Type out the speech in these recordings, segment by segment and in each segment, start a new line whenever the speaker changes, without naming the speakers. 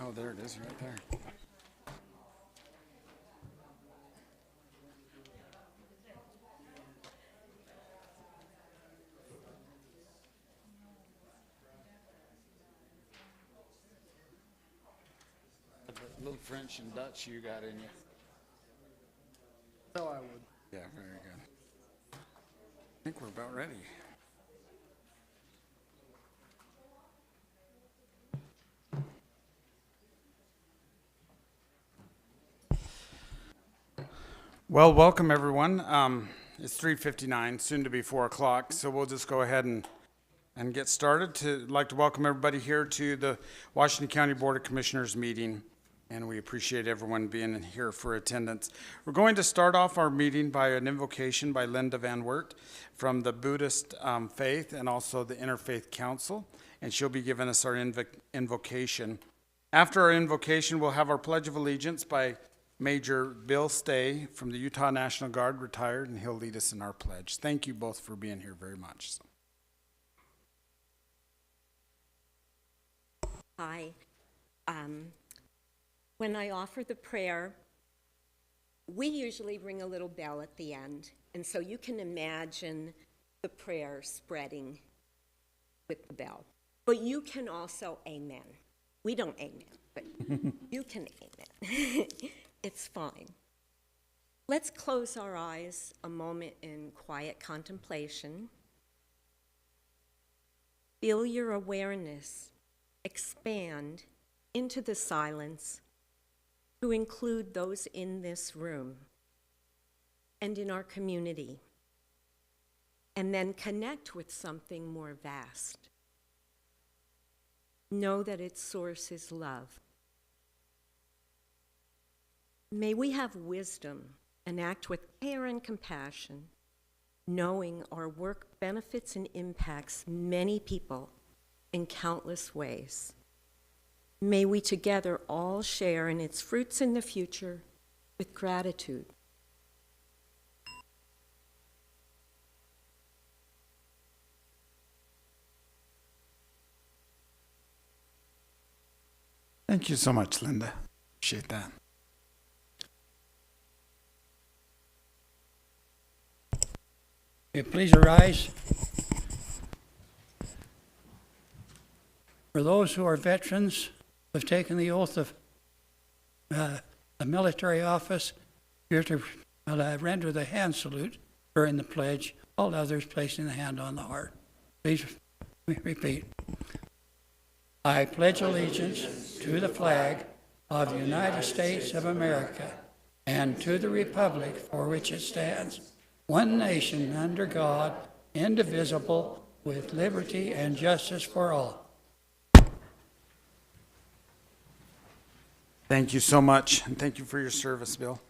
Oh, there it is, right there. A little French and Dutch you got in you.
So I would.
Yeah, very good. I think we're about ready. Well, welcome everyone. It's 3:59, soon to be 4 o'clock, so we'll just go ahead and get started. I'd like to welcome everybody here to the Washington County Board of Commissioners meeting, and we appreciate everyone being here for attendance. We're going to start off our meeting by an invocation by Linda Van Wert from the Buddhist faith and also the Interfaith Council, and she'll be giving us our invocation. After our invocation, we'll have our Pledge of Allegiance by Major Bill Stay from the Utah National Guard, retired, and he'll lead us in our pledge. Thank you both for being here very much.
Hi. When I offer the prayer, we usually ring a little bell at the end, and so you can imagine the prayer spreading with the bell. But you can also amen. We don't amen, but you can amen. It's fine. Let's close our eyes a moment in quiet contemplation. Feel your awareness expand into the silence to include those in this room and in our community, and then connect with something more vast. Know that its source is love. May we have wisdom and act with care and compassion, knowing our work benefits and impacts many people in countless ways. May we together all share in its fruits in the future with gratitude.
Thank you so much, Linda. Appreciate that.
Please arise. For those who are veterans who have taken the oath of a military office, you're to render the hand salute during the pledge, all others placing the hand on the heart. Please repeat. I pledge allegiance to the flag of the United States of America and to the republic for which it stands, one nation under God, indivisible, with liberty and justice for all.
Thank you so much, and thank you for your service, Bill.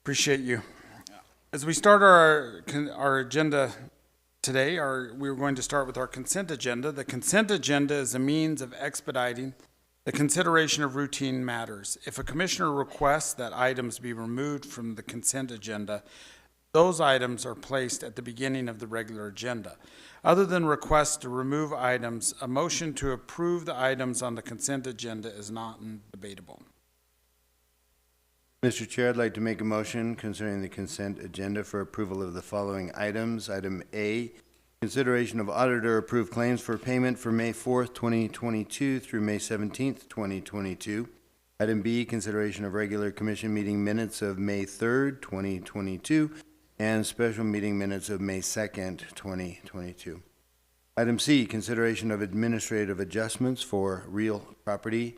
Appreciate you. As we start our agenda today, we're going to start with our consent agenda. The consent agenda is a means of expediting the consideration of routine matters. If a commissioner requests that items be removed from the consent agenda, those items are placed at the beginning of the regular agenda. Other than requests to remove items, a motion to approve the items on the consent agenda is not debatable.
Mr. Chair, I'd like to make a motion concerning the consent agenda for approval of the following items. Item A, consideration of auditor-approved claims for payment for May 4th, 2022 through May 17th, 2022. Item B, consideration of regular commission meeting minutes of May 3rd, 2022, and special meeting minutes of May 2nd, 2022. Item C, consideration of administrative adjustments for real property.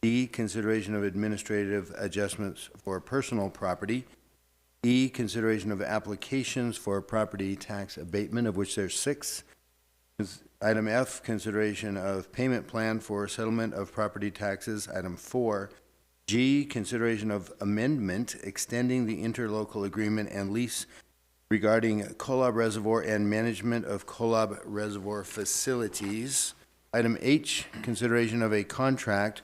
D, consideration of administrative adjustments for personal property. E, consideration of applications for property tax abatement, of which there's 6. Item F, consideration of payment plan for settlement of property taxes. Item 4. G, consideration of amendment extending the interlocal agreement and lease regarding Kolob Reservoir and management of Kolob Reservoir facilities. Item H, consideration of a contract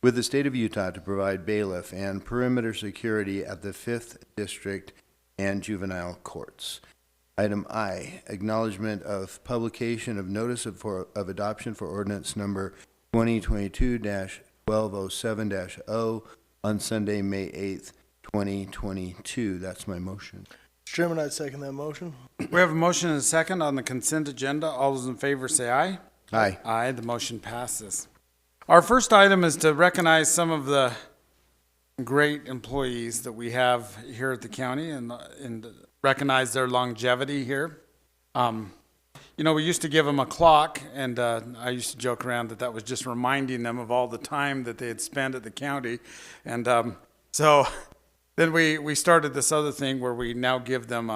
with the state of Utah to provide bailiff and perimeter security at the 5th District and juvenile courts. Item I, acknowledgement of publication of notice of adoption for ordinance number 2022-1207-0 on Sunday, May 8th, 2022. That's my motion.
Mr. Chairman, I'd second that motion.
We have a motion and a second on the consent agenda. All those in favor say aye.
Aye.
Aye, the motion passes. Our first item is to recognize some of the great employees that we have here at the county and recognize their longevity here. You know, we used to give them a clock, and I used to joke around that was just reminding them of all the time that they had spent at the county. And so then we started this other thing where we now give them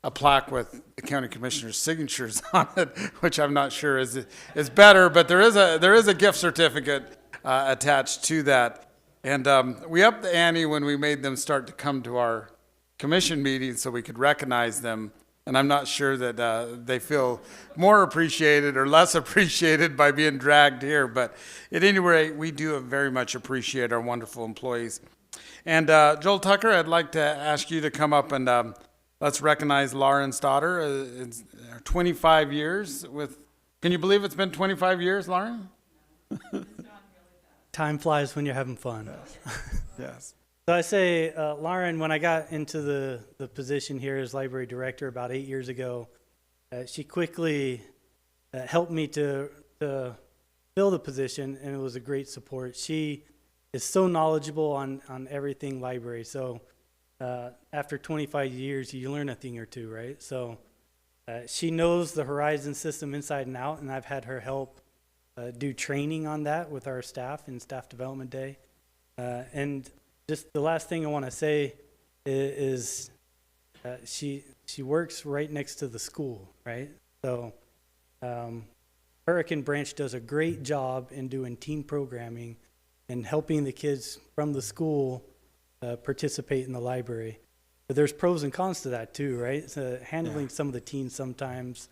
a plaque with the county commissioner's signatures on it, which I'm not sure is better, but there is a gift certificate attached to that. And we upped the ante when we made them start to come to our commission meetings so we could recognize them. And I'm not sure that they feel more appreciated or less appreciated by being dragged here. But at any rate, we do very much appreciate our wonderful employees. And Joel Tucker, I'd like to ask you to come up and let's recognize Lauren's daughter. It's 25 years with, can you believe it's been 25 years, Lauren?
Time flies when you're having fun.
Yes.
So I say, Lauren, when I got into the position here as library director about 8 years ago, she quickly helped me to fill the position, and it was a great support. She is so knowledgeable on everything library. So after 25 years, you learn a thing or two, right? So she knows the Horizon system inside and out, and I've had her help do training on that with our staff in Staff Development Day. And just the last thing I want to say is she works right next to the school, right? So Hurricane Branch does a great job in doing teen programming and helping the kids from the school participate in the library. But there's pros and cons to that too, right? So handling some of the teens sometimes,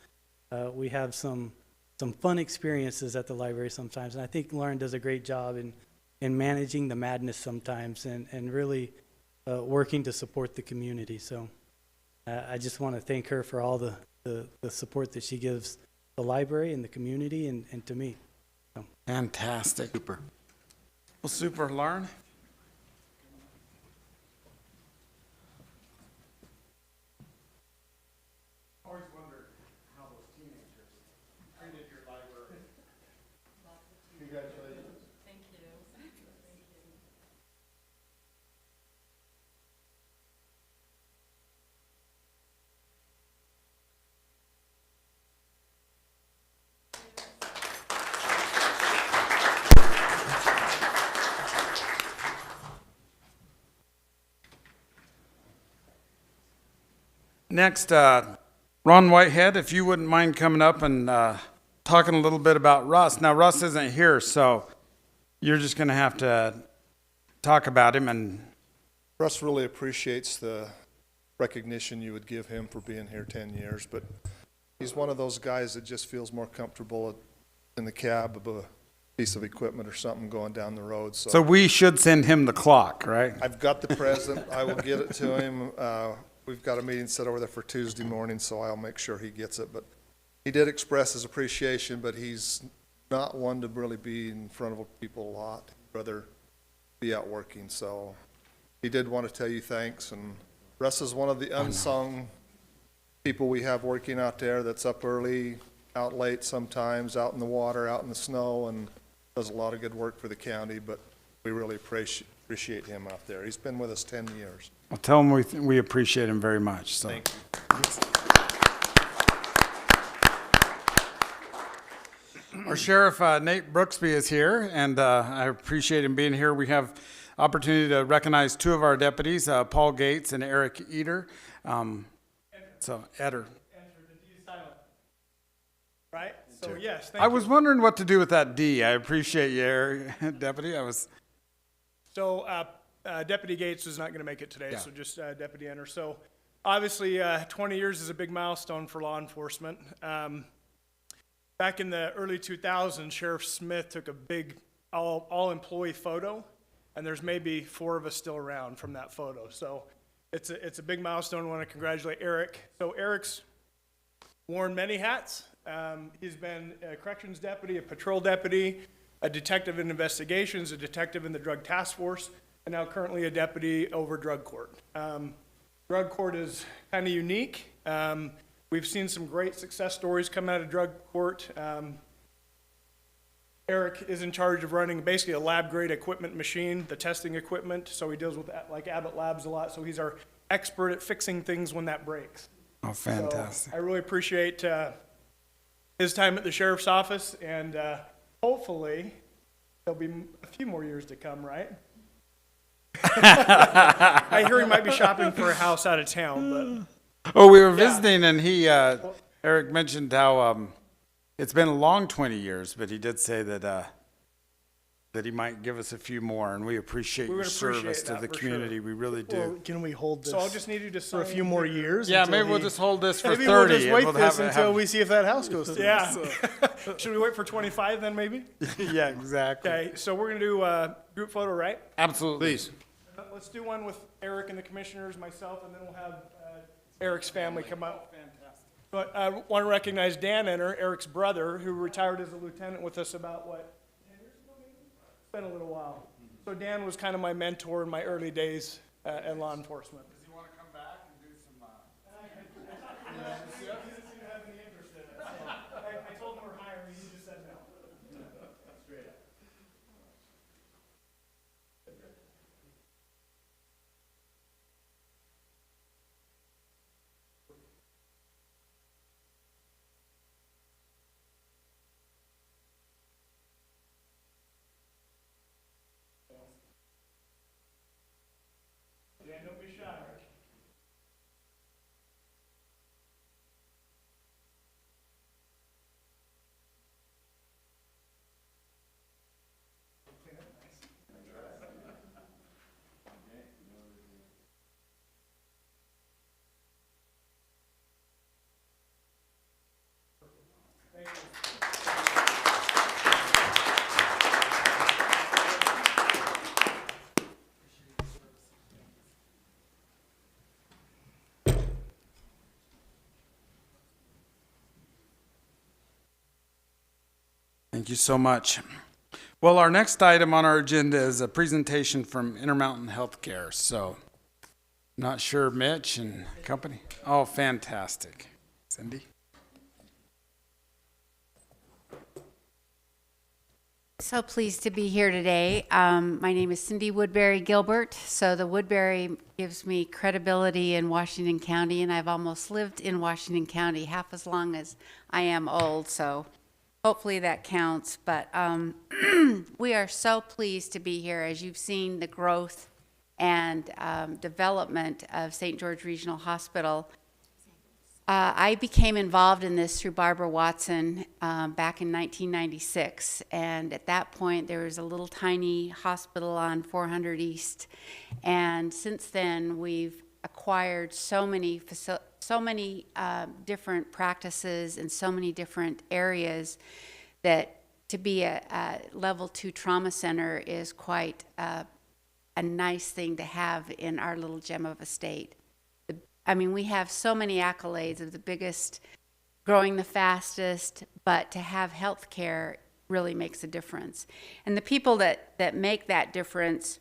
we have some fun experiences at the library sometimes, and I think Lauren does a great job in managing the madness sometimes and really working to support the community. So I just want to thank her for all the support that she gives the library and the community and to me. So.
Fantastic.
Super.
Well, super, Lauren. Always wondered how those teenagers treated your library.
Congratulations.
Next, Ron Whitehead, if you wouldn't mind coming up and talking a little bit about Russ. Now, Russ isn't here, so you're just going to have to talk about him. And
Russ really appreciates the recognition you would give him for being here 10 years, but he's one of those guys that just feels more comfortable in the cab of a piece of equipment or something going down the road.
so we should send him the clock, right?
I've got the present. I will get it to him. We've got a meeting set over there for Tuesday morning, so I'll make sure he gets it. But he did express his appreciation, but he's not one to really be in front of people a lot. He'd rather be out working. So he did want to tell you thanks. And Russ is one of the unsung people we have working out there that's up early, out late sometimes, out in the water, out in the snow, and does a lot of good work for the county. But we really appreciate him out there. He's been with us 10 years.
I'll tell him we appreciate him very much. So.
Thank you.
Our Sheriff, Nate Brooksby, is here, and I appreciate him being here. We have opportunity to recognize two of our deputies, Paul Gates and Eric Eder. So, Eder.
Right? So, yes, thank
I
you.
was wondering what to do with that D. I appreciate you, Eric, Deputy.
So, Deputy Gates was not going to make it today,
Yeah.
so just Deputy Enter. So, obviously, 20 years is a big milestone for law enforcement. Back in the early 2000s, Sheriff Smith took a big all-employee photo, and there's maybe 4 of us still around from that photo. So, it's a big milestone. I want to congratulate Eric. So, Eric's worn many hats. He's been a corrections deputy, a patrol deputy, a detective in investigations, a detective in the drug task force, and now currently a deputy over drug court. Drug court is kind of unique. We've seen some great success stories come out of drug court. Eric is in charge of running basically a lab-grade equipment machine, the testing equipment, so he deals with like Abbott Labs a lot, so he's our expert at fixing things when that breaks.
Oh, fantastic.
So I really appreciate his time at the sheriff's office, and hopefully there'll be a few more years to come, right? I hear he might be shopping for a house out of town, but
Oh, we were visiting, and Eric mentioned how it's been a long 20 years, but he did say that he might give us a few more, and we appreciate
We
your
would appreciate
service to
that,
the
for sure.
community. We really do.
Well, can we hold this
so I'll just need you to
for a
sign
few more
here.
years?
Yeah,
until
maybe we'll
he-
just hold this for
Maybe
30.
we'll just
and
wait
we'll
this
have-
until we see if that house goes through.
Yeah. Should we wait for 25 then, maybe?
Yeah, exactly.
Okay, so we're gonna do a group photo, right?
Absolutely.
Please.
Let's do one with Eric and the commissioners, myself, and then we'll have Eric's family come up. But I want to recognize Dan Enner, Eric's brother, who retired as a lieutenant with us about, 10 years ago maybe? It's been a little while. So Dan was kind of my mentor in my early days in law enforcement.
Does he want to come back and do some?
He doesn't seem to have any interest in it. So I told him we're hiring, he just said no. Straight up. Dan, don't be shy.
Thank you so much. Well, our next item on our agenda is a presentation from Intermountain Healthcare. So, not sure, Mitch and company. Oh, fantastic. Cindy?
So pleased to be here today. My name is Cindy Woodbury Gilbert. So the Woodbury gives me credibility in Washington County, and I've almost lived in Washington County half as long as I am old, so hopefully that counts. But we are so pleased to be here. As you've seen, the growth and development of St. George Regional Hospital. I became involved in this through Barbara Watson back in 1996, and at that point there was a little tiny hospital on 400 East, and since then we've acquired so many different practices in so many different areas that to be a level 2 trauma center is quite a nice thing to have in our little gem of a state. I mean, we have so many accolades of the biggest, growing the fastest, but to have health care really makes a difference. And the people that make that difference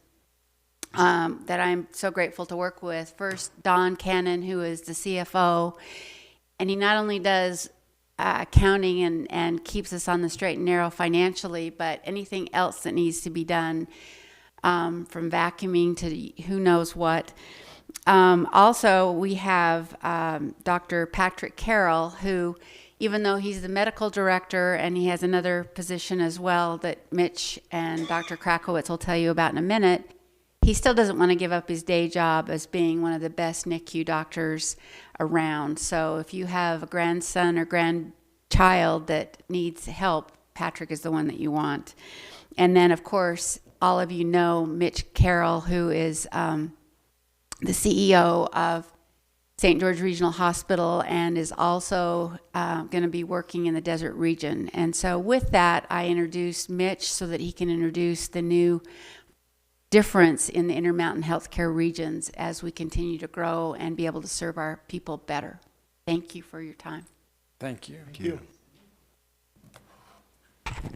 that I'm so grateful to work with, first, Don Cannon, who is the CFO, and he not only does accounting and keeps us on the straight and narrow financially, but anything else that needs to be done, from vacuuming to who knows what. Also, we have Dr. Patrick Carroll, who, even though he's the medical director and he has another position as well that Mitch and Dr. Krakowicz will tell you about in a minute, he still doesn't want to give up his day job as being one of the best NICU doctors around. So if you have a grandson or grandchild that needs help, Patrick is the one that you want. And then, of course, all of you know Mitch Carroll, who is the CEO of St. George Regional Hospital and is also going to be working in the desert region. And so with that, I introduced Mitch so that he can introduce the new difference in the Intermountain Healthcare regions as we continue to grow and be able to serve our people better. Thank you for your time.
Thank you.
Thank you.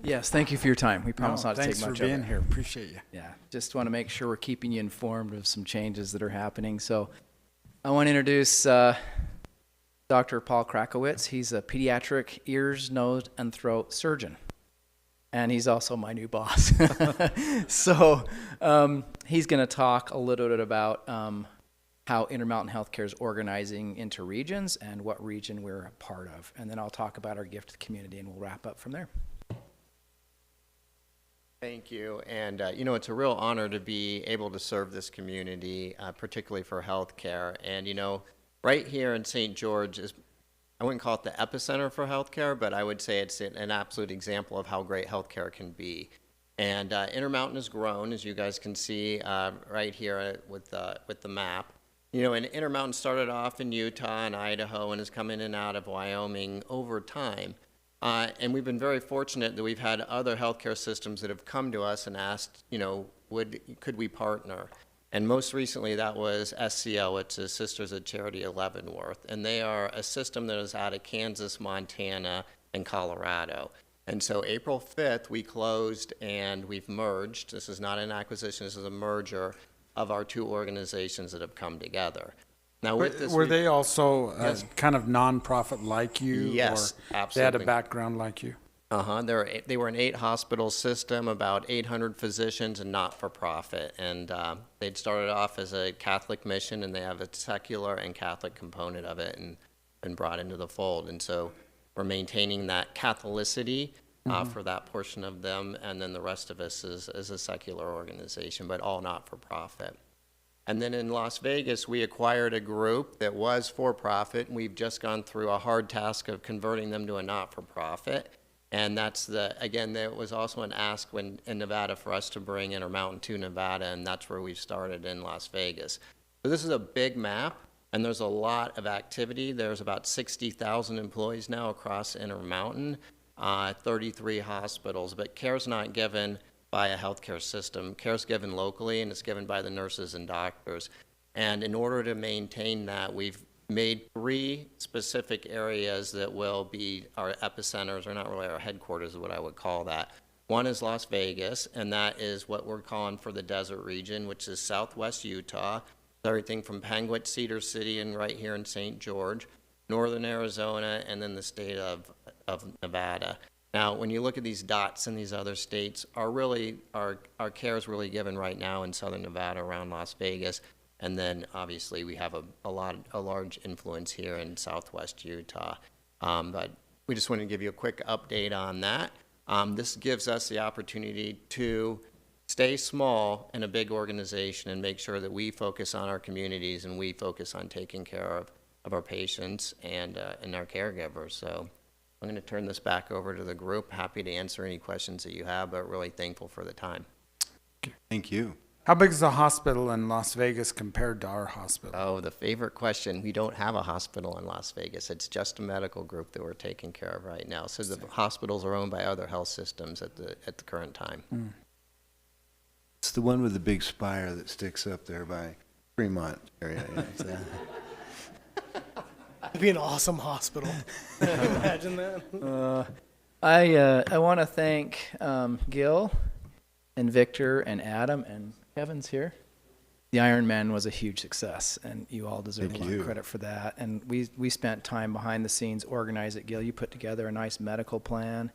Yes, thank you for your time. We promise not to take much of it.
Thanks for being here. Appreciate you.
Yeah, just want to make sure we're keeping you informed of some changes that are happening. So I want to introduce Dr. Paul Krakowicz. He's a pediatric ears, nose, and throat surgeon. And he's also my new boss. So he's going to talk a little bit about how Intermountain Healthcare is organizing into regions and what region we're a part of. And then I'll talk about our gift to the community, and we'll wrap up from there.
Thank you. And, it's a real honor to be able to serve this community, particularly for healthcare. And, right here in St. George is, I wouldn't call it the epicenter for healthcare, but I would say it's an absolute example of how great healthcare can be. And Intermountain has grown, as you guys can see right here with the map. And Intermountain started off in Utah and Idaho and has come in and out of Wyoming over time. And we've been very fortunate that we've had other healthcare systems that have come to us and asked, could we partner? And most recently that was SCO, which is Sisters of Charity of Leavenworth. And they are a system that is out of Kansas, Montana, and Colorado. And so April 5th, we closed and we've merged. This is not an acquisition, this is a merger of our two organizations that have come together. Now, with this,
Were they also
Yes.
kind of nonprofit like you?
Yes,
or They had a
absolutely.
background like you?
They were an 8-hospital system, about 800 physicians, and not-for-profit. And they'd started off as a Catholic mission, and they have a secular and Catholic component of it, and been brought into the fold. And so we're maintaining that Catholicity for that portion of them, and then the rest of us is a secular organization, but all not-for-profit. And then in Las Vegas, we acquired a group that was for-profit. We've just gone through a hard task of converting them to a not-for-profit. And there was also an ask in Nevada for us to bring Intermountain to Nevada, and that's where we started in Las Vegas. So this is a big map, and there's a lot of activity. There's about 60,000 employees now across Intermountain, 33 hospitals, but care's not given by a healthcare system. Care's given locally, and it's given by the nurses and doctors. And in order to maintain that, we've made 3 specific areas that will be our epicenters, or not really our headquarters is what I would call that. One is Las Vegas, and that is what we're calling for the desert region, which is southwest Utah, everything from Panguitch, Cedar City, and right here in St. George, northern Arizona, and then the state of Nevada. Now, when you look at these dots in these other states, our care is really given right now in southern Nevada around Las Vegas. And then obviously we have a large influence here in southwest Utah. But we just wanted to give you a quick update on that. This gives us the opportunity to stay small in a big organization and make sure that we focus on our communities and we focus on taking care of our patients and our caregivers. So I'm going to turn this back over to the group. Happy to answer any questions that you have, but really thankful for the time.
Thank you.
How big is the hospital in Las Vegas compared to our hospital?
Oh, the favorite question. We don't have a hospital in Las Vegas. It's just a medical group that we're taking care of right now. So the hospitals are owned by other health systems at the current time.
It's the one with the big spire that sticks up there by Fremont area. Yeah, it's that.
It'd be an awesome hospital. Imagine that.
I want to thank Gil and Victor and Adam and Kevin's here. The Ironman was a huge success, and you all deserve a lot of credit for that. And we spent time behind the scenes organizing it. Gil, you put together a nice medical plan.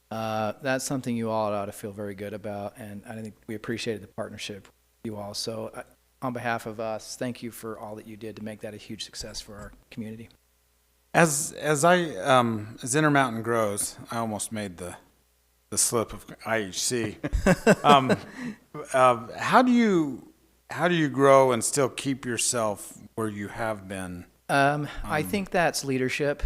That's something you all ought to feel very good about, and I think we appreciated the partnership with you all. So on behalf of us, thank you for all that you did to make that a huge success for our community.
As Intermountain grows, I almost made the slip of IHC. How do you grow and still keep yourself where you have been?
I think that's leadership.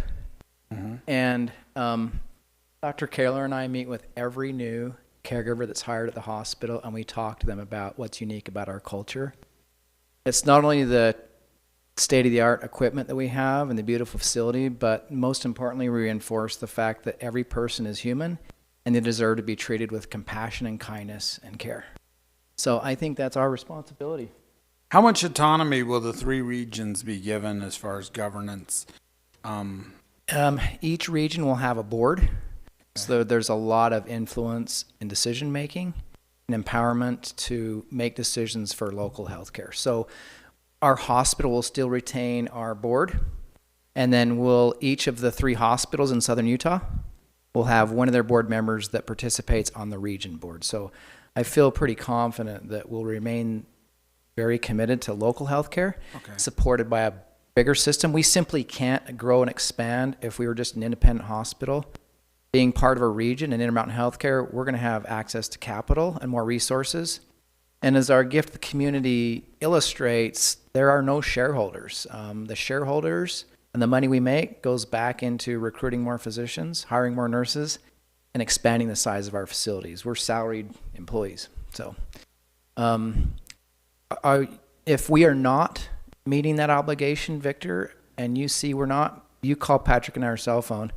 And Dr. Kaler and I meet with every new caregiver that's hired at the hospital, and we talk to them about what's unique about our culture. It's not only the state-of-the-art equipment that we have and the beautiful facility, but most importantly, we reinforce the fact that every person is human and they deserve to be treated with compassion and kindness and care. So I think that's our responsibility.
How much autonomy will the 3 regions be given as far as governance?
Each region will have a board, So there's a lot of influence in decision making and empowerment to make decisions for local healthcare. So our hospital will still retain our board, and then each of the 3 hospitals in southern Utah will have one of their board members that participates on the region board. So I feel pretty confident that we'll remain very committed to local healthcare, supported by a bigger system. We simply can't grow and expand if we were just an independent hospital. Being part of a region in Intermountain Healthcare, we're going to have access to capital and more resources. And as our gift to the community illustrates, there are no shareholders. The shareholders and the money we make goes back into recruiting more physicians, hiring more nurses, and expanding the size of our facilities. We're salaried employees. So if we are not meeting that obligation, Victor, and you see we're not, you call Patrick and I our cell phone.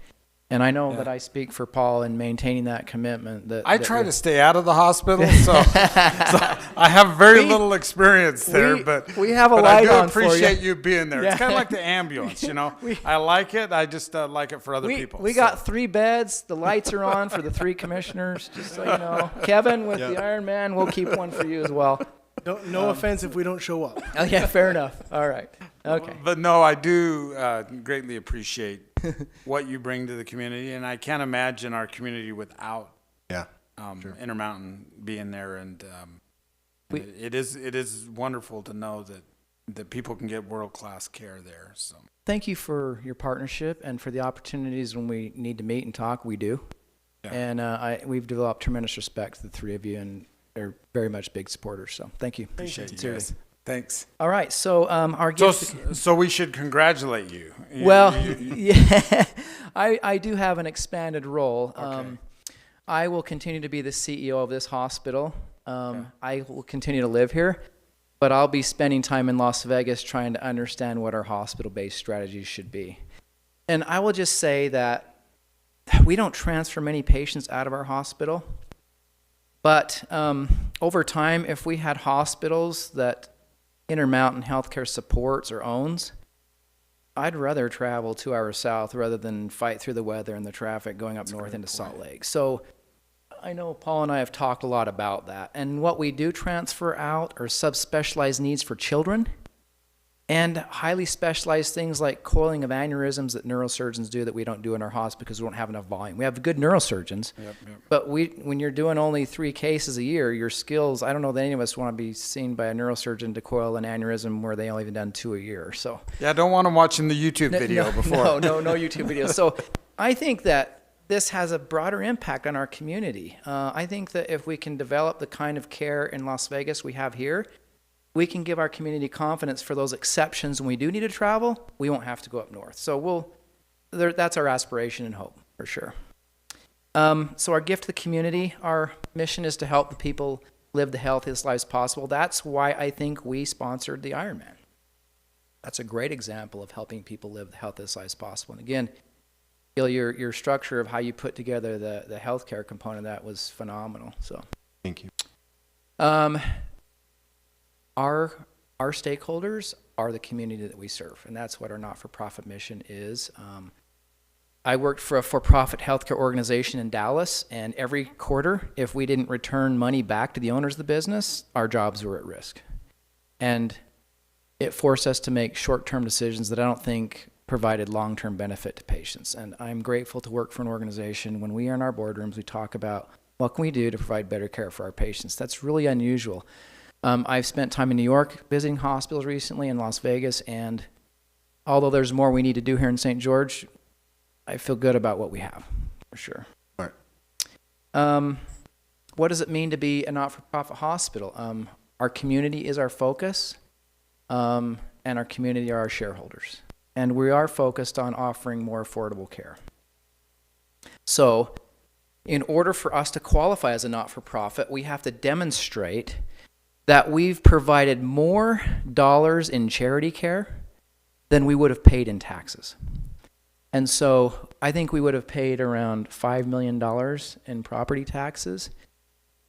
And I know that I speak for Paul in maintaining that commitment.
I try to stay out of the hospital, so I have very little experience there. But
we have a
but
light
I do
on for you.
appreciate you being there.
Yeah.
It's kind of like the ambulance, you know. I like it. I just like it for other people.
We got 3 beds. The lights are on for the 3 commissioners, just so you know. Kevin with the Iron Man, we'll keep one for you as well.
No offense if we don't show up.
Oh, yeah, fair enough. All right. Okay.
But no, I do greatly appreciate what you bring to the community, and I can't imagine our community without Intermountain being there. And it is wonderful to know that people can get world-class care there. So
thank you for your partnership and for the opportunities when we need to meet and talk. We do, and we've developed tremendous respect for the 3 of you, and they're very much big supporters. So thank you.
Appreciate you guys. Thanks.
All right, so our gift.
So we should congratulate you.
Well, yeah, I do have an expanded role.
Okay.
I will continue to be the CEO of this hospital. I will continue to live here, but I'll be spending time in Las Vegas trying to understand what our hospital-based strategies should be. And I will just say that we don't transfer many patients out of our hospital, but over time, if we had hospitals that Intermountain Healthcare supports or owns, I'd rather travel 2 hours south rather than fight through the weather and the traffic going up north into Salt Lake. So I know Paul and I have talked a lot about that. And what we do transfer out are subspecialized needs for children and highly specialized things like coiling of aneurysms that neurosurgeons do that we don't do in our hospital because we don't have enough volume. We have good neurosurgeons, but when you're doing only 3 cases a year, your skills, I don't know that any of us want to be seen by a neurosurgeon to coil an aneurysm where they only have done 2 a year. So
I don't want them watching the YouTube video before.
No YouTube video. So I think that this has a broader impact on our community. I think that if we can develop the kind of care in Las Vegas we have here, we can give our community confidence for those exceptions when we do need to travel, we won't have to go up north. So that's our aspiration and hope, for sure. So our gift to the community, our mission is to help the people live the healthiest lives possible. That's why I think we sponsored the Ironman. That's a great example of helping people live the healthiest lives possible. And again, Gil, your structure of how you put together the healthcare component of that was phenomenal. So
Thank you.
Our stakeholders are the community that we serve, and that's what our not-for-profit mission is. I worked for a for-profit healthcare organization in Dallas, and every quarter, if we didn't return money back to the owners of the business, our jobs were at risk. And it forced us to make short-term decisions that I don't think provided long-term benefit to patients. And I'm grateful to work for an organization. When we are in our boardrooms, we talk about what can we do to provide better care for our patients. That's really unusual. I've spent time in New York visiting hospitals recently, in Las Vegas, and although there's more we need to do here in St. George, I feel good about what we have, for sure.
All right.
What does it mean to be a not-for-profit hospital? Our community is our focus, and our community are our shareholders. And we are focused on offering more affordable care. So, in order for us to qualify as a not-for-profit, we have to demonstrate that we've provided more dollars in charity care than we would have paid in taxes. And so I think we would have paid around $5 million in property taxes.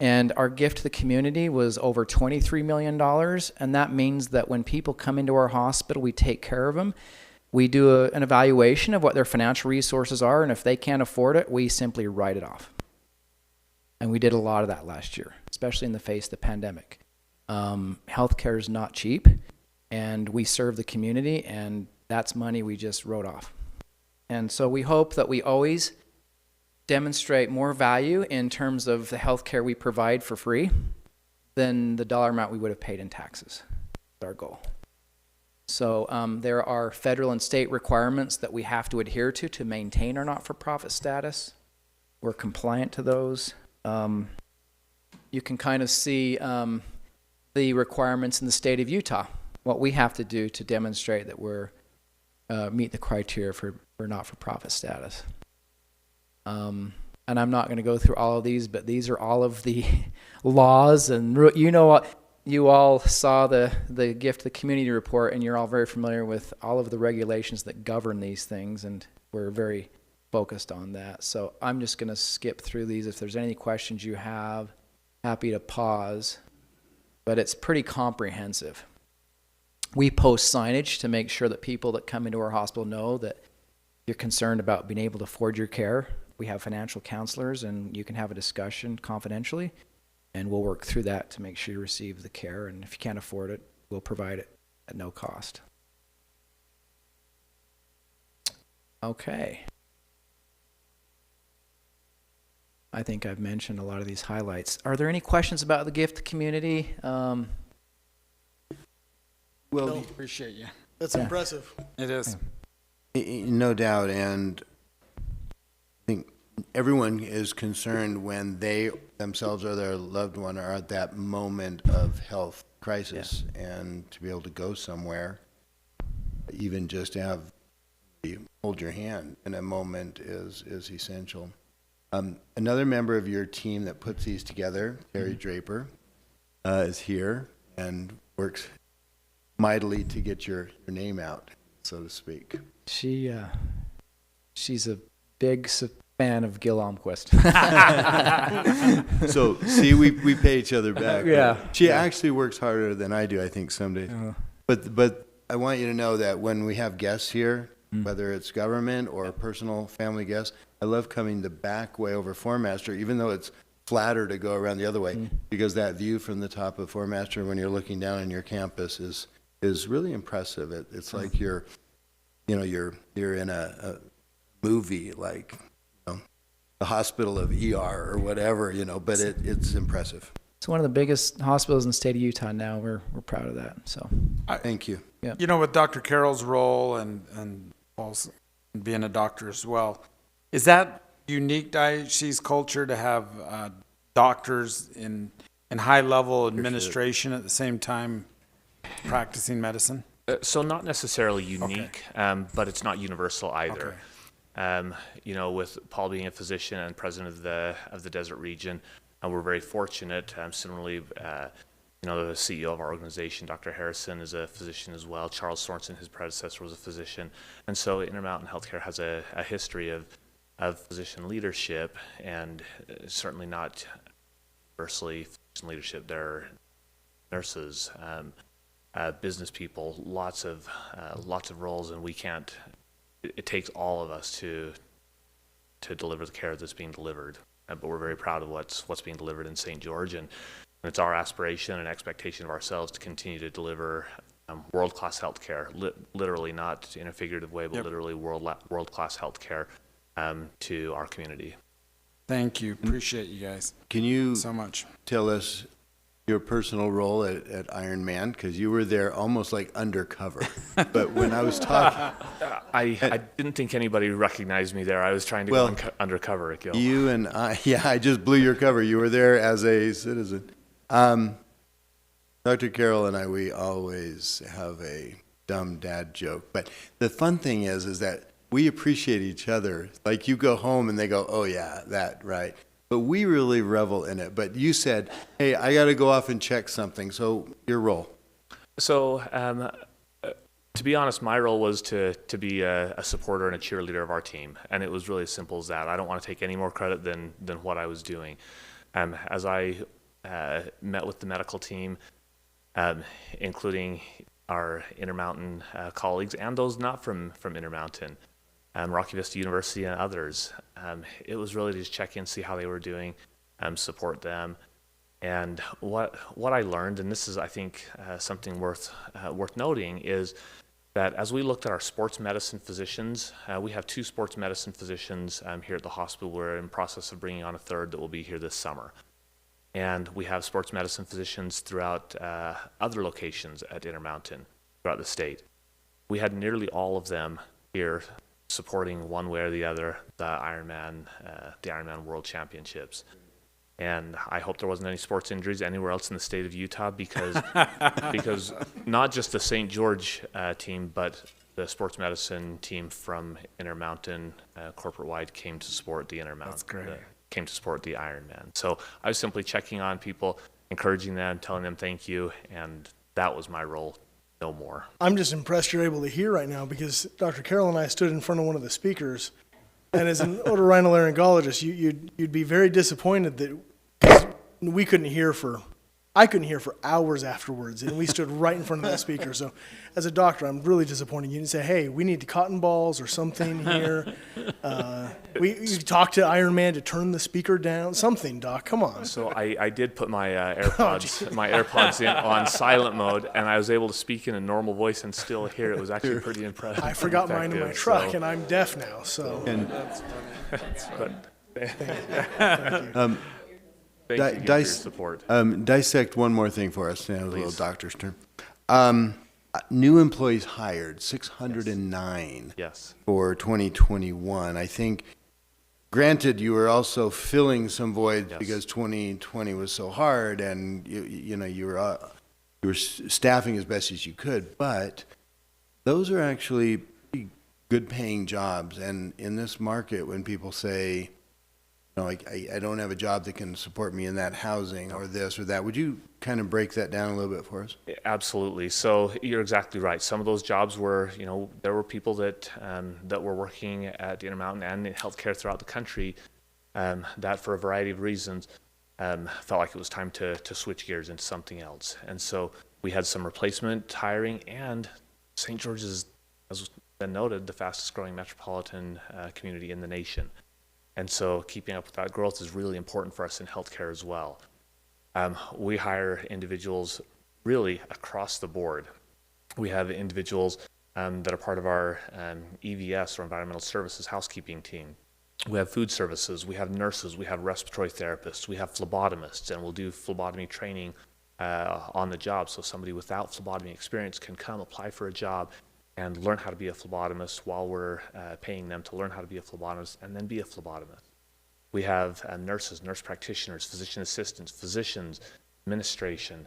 And our gift to the community was over $23 million. And that means that when people come into our hospital, we take care of them. we do an evaluation of what their financial resources are, and if they can't afford it, we simply write it off. And we did a lot of that last year, especially in the face of the pandemic. Healthcare is not cheap, and we serve the community, and that's money we just wrote off. And so we hope that we always demonstrate more value in terms of the healthcare we provide for free than the dollar amount we would have paid in taxes. That's our goal. So there are federal and state requirements that we have to adhere to maintain our not-for-profit status. We're compliant to those. You can kind of see the requirements in the state of Utah, what we have to do to demonstrate that we're meet the criteria for not-for-profit status. And I'm not going to go through all of these, but these are all of the laws, and you know what, you all saw the Gift to the Community report, and you're all very familiar with all of the regulations that govern these things, and we're very focused on that. So I'm just going to skip through these. If there's any questions you have, happy to pause, but it's pretty comprehensive. We post signage to make sure that people that come into our hospital know that you're concerned about being able to afford your care. We have financial counselors, and you can have a discussion confidentially, and we'll work through that to make sure you receive the care. And if you can't afford it, we'll provide it at no cost. Okay. I think I've mentioned a lot of these highlights. Are there any questions about the gift community?
Well, appreciate you.
That's
Yeah.
impressive.
It is.
No doubt, and I think everyone is concerned when they themselves or their loved one are at that moment of health crisis, and to be able to go somewhere, even just to have you hold your hand in a moment is essential. Another member of your team that puts these together, Terry Draper, is here and works mightily to get your name out, so to speak.
She's a big fan of Gil Almquist.
So, see, we pay each other back.
Yeah.
She actually works harder than I do, I think, some days. But I want you to know that when we have guests here, whether it's government or personal family guests, I love coming the back way over Foremaster, even though it's flatter to go around the other way, because that view from the top of Foremaster when you're looking down on your campus is really impressive. It's like you're in a movie, like the Hospital of ER or whatever, but it's impressive.
It's one of the biggest hospitals in the state of Utah now. We're proud of that. So
Thank you.
With Dr. Carroll's role and Paul's being a doctor as well, is that unique to IHC's culture to have doctors in high-level administration at the same time practicing medicine?
So not necessarily unique, but it's not universal either. With Paul being a physician and president of the desert region, we're very fortunate. Similarly, the CEO of our organization, Dr. Harrison, is a physician as well. Charles Sorensen, his predecessor, was a physician. And so Intermountain Healthcare has a history of physician leadership, and certainly not universally physician leadership. There are nurses, business people, lots of roles, and we can't. It takes all of us to deliver the care that's being delivered. But we're very proud of what's being delivered in St. George, and it's our aspiration and expectation of ourselves to continue to deliver world-class health care, literally, not in a figurative way, but literally world-class health care to our community.
Thank you. Appreciate you guys.
Can you
so much
tell us your personal role at Iron Man? Because you were there almost like undercover. But when I was talking...
I didn't think anybody recognized me there. I was trying to go undercover at Gil.
You and I just blew your cover. You were there as a citizen. Dr. Carroll and I, we always have a dumb dad joke. But the fun thing is that we appreciate each other. Like you go home and they go, oh yeah, that, right. But we really revel in it. But you said, hey, I got to go off and check something. So your role.
So to be honest, my role was to be a supporter and a cheerleader of our team. And it was really as simple as that. I don't want to take any more credit than what I was doing. As I met with the medical team, including our Intermountain colleagues and those not from Intermountain, Rocky Vista University and others. It was really to just check in, see how they were doing, support them. And what I learned, and this is, I think, something worth noting, is that as we looked at our sports medicine physicians, we have 2 sports medicine physicians here at the hospital. We're in process of bringing on a 3rd that will be here this summer. And we have sports medicine physicians throughout other locations at Intermountain throughout the state. We had nearly all of them here supporting one way or the other the Ironman World Championships. And I hope there wasn't any sports injuries anywhere else in the state of Utah because not just the St. George team, but the sports medicine team from Intermountain corporate-wide came to support the Intermountain. That's great. Came to support the Ironman. So I was simply checking on people, encouraging them, telling them thank you, and that was my role, no more.
I'm just impressed you're able to hear right now because Dr. Carroll and I stood in front of one of the speakers, and as an otorhinolaryngologist, you'd be very disappointed that we couldn't hear I couldn't hear for hours afterwards, and we stood right in front of that speaker. So as a doctor, I'm really disappointed. You didn't say, hey, we need cotton balls or something here. You talked to Iron Man to turn the speaker down. Something, Doc, come on.
So I did put my AirPods in on silent mode, and I was able to speak in a normal voice and still hear. It was actually pretty impressive.
I forgot mine in my truck, and I'm deaf now. So.
Thank you for your support.
Dissect one more thing for us. Now, a little doctor's term. New employees hired, 609
Yes.
for 2021. I think, granted, you were also filling some voids because 2020 was so hard, and you were staffing as best as you could. But those are actually pretty good paying jobs. And in this market, when people say, I don't have a job that can support me in that housing or this or that. Would you kind of break that down a little bit for us?
Absolutely. So you're exactly right. Some of those jobs were, there were people that were working at Intermountain and in healthcare throughout the country that for a variety of reasons felt like it was time to switch gears into something else. And so we had some replacement hiring, and St. George is, as has been noted, the fastest growing metropolitan community in the nation. And so keeping up with that growth is really important for us in healthcare as well. We hire individuals really across the board. We have individuals that are part of our EVS, or Environmental Services Housekeeping team. We have food services, we have nurses, we have respiratory therapists, we have phlebotomists, and we'll do phlebotomy training on the job. So somebody without phlebotomy experience can come apply for a job and learn how to be a phlebotomist while we're paying them to learn how to be a phlebotomist and then be a phlebotomist. We have nurses, nurse practitioners, physician assistants, physicians, administration.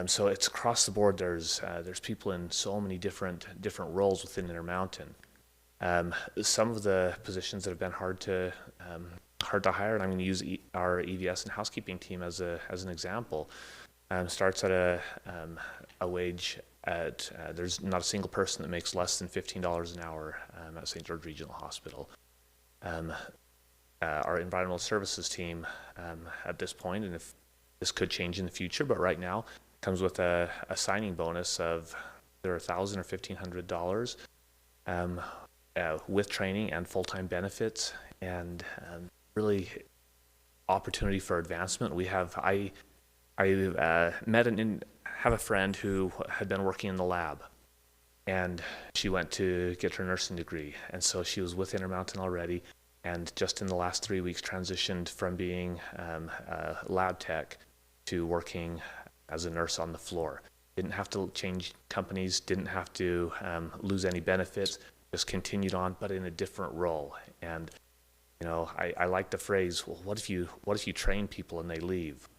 So it's across the board. There's people in so many different roles within Intermountain. Some of the positions that have been hard to hire, and I'm going to use our EVS and housekeeping team as an example. Starts at a wage at there's not a single person that makes less than $15 an hour at St. George Regional Hospital. Our environmental services team at this point, and if this could change in the future, but right now comes with a signing bonus of either $1,000 or $1,500 with training and full-time benefits, and really opportunity for advancement. We have I met have a friend who had been working in the lab, and she went to get her nursing degree, and so she was with Intermountain already, and just in the last 3 weeks transitioned from being a lab tech to working as a nurse on the floor. Didn't have to change companies, didn't have to lose any benefits, just continued on, but in a different role. And I like the phrase, well, what if you train people and they leave?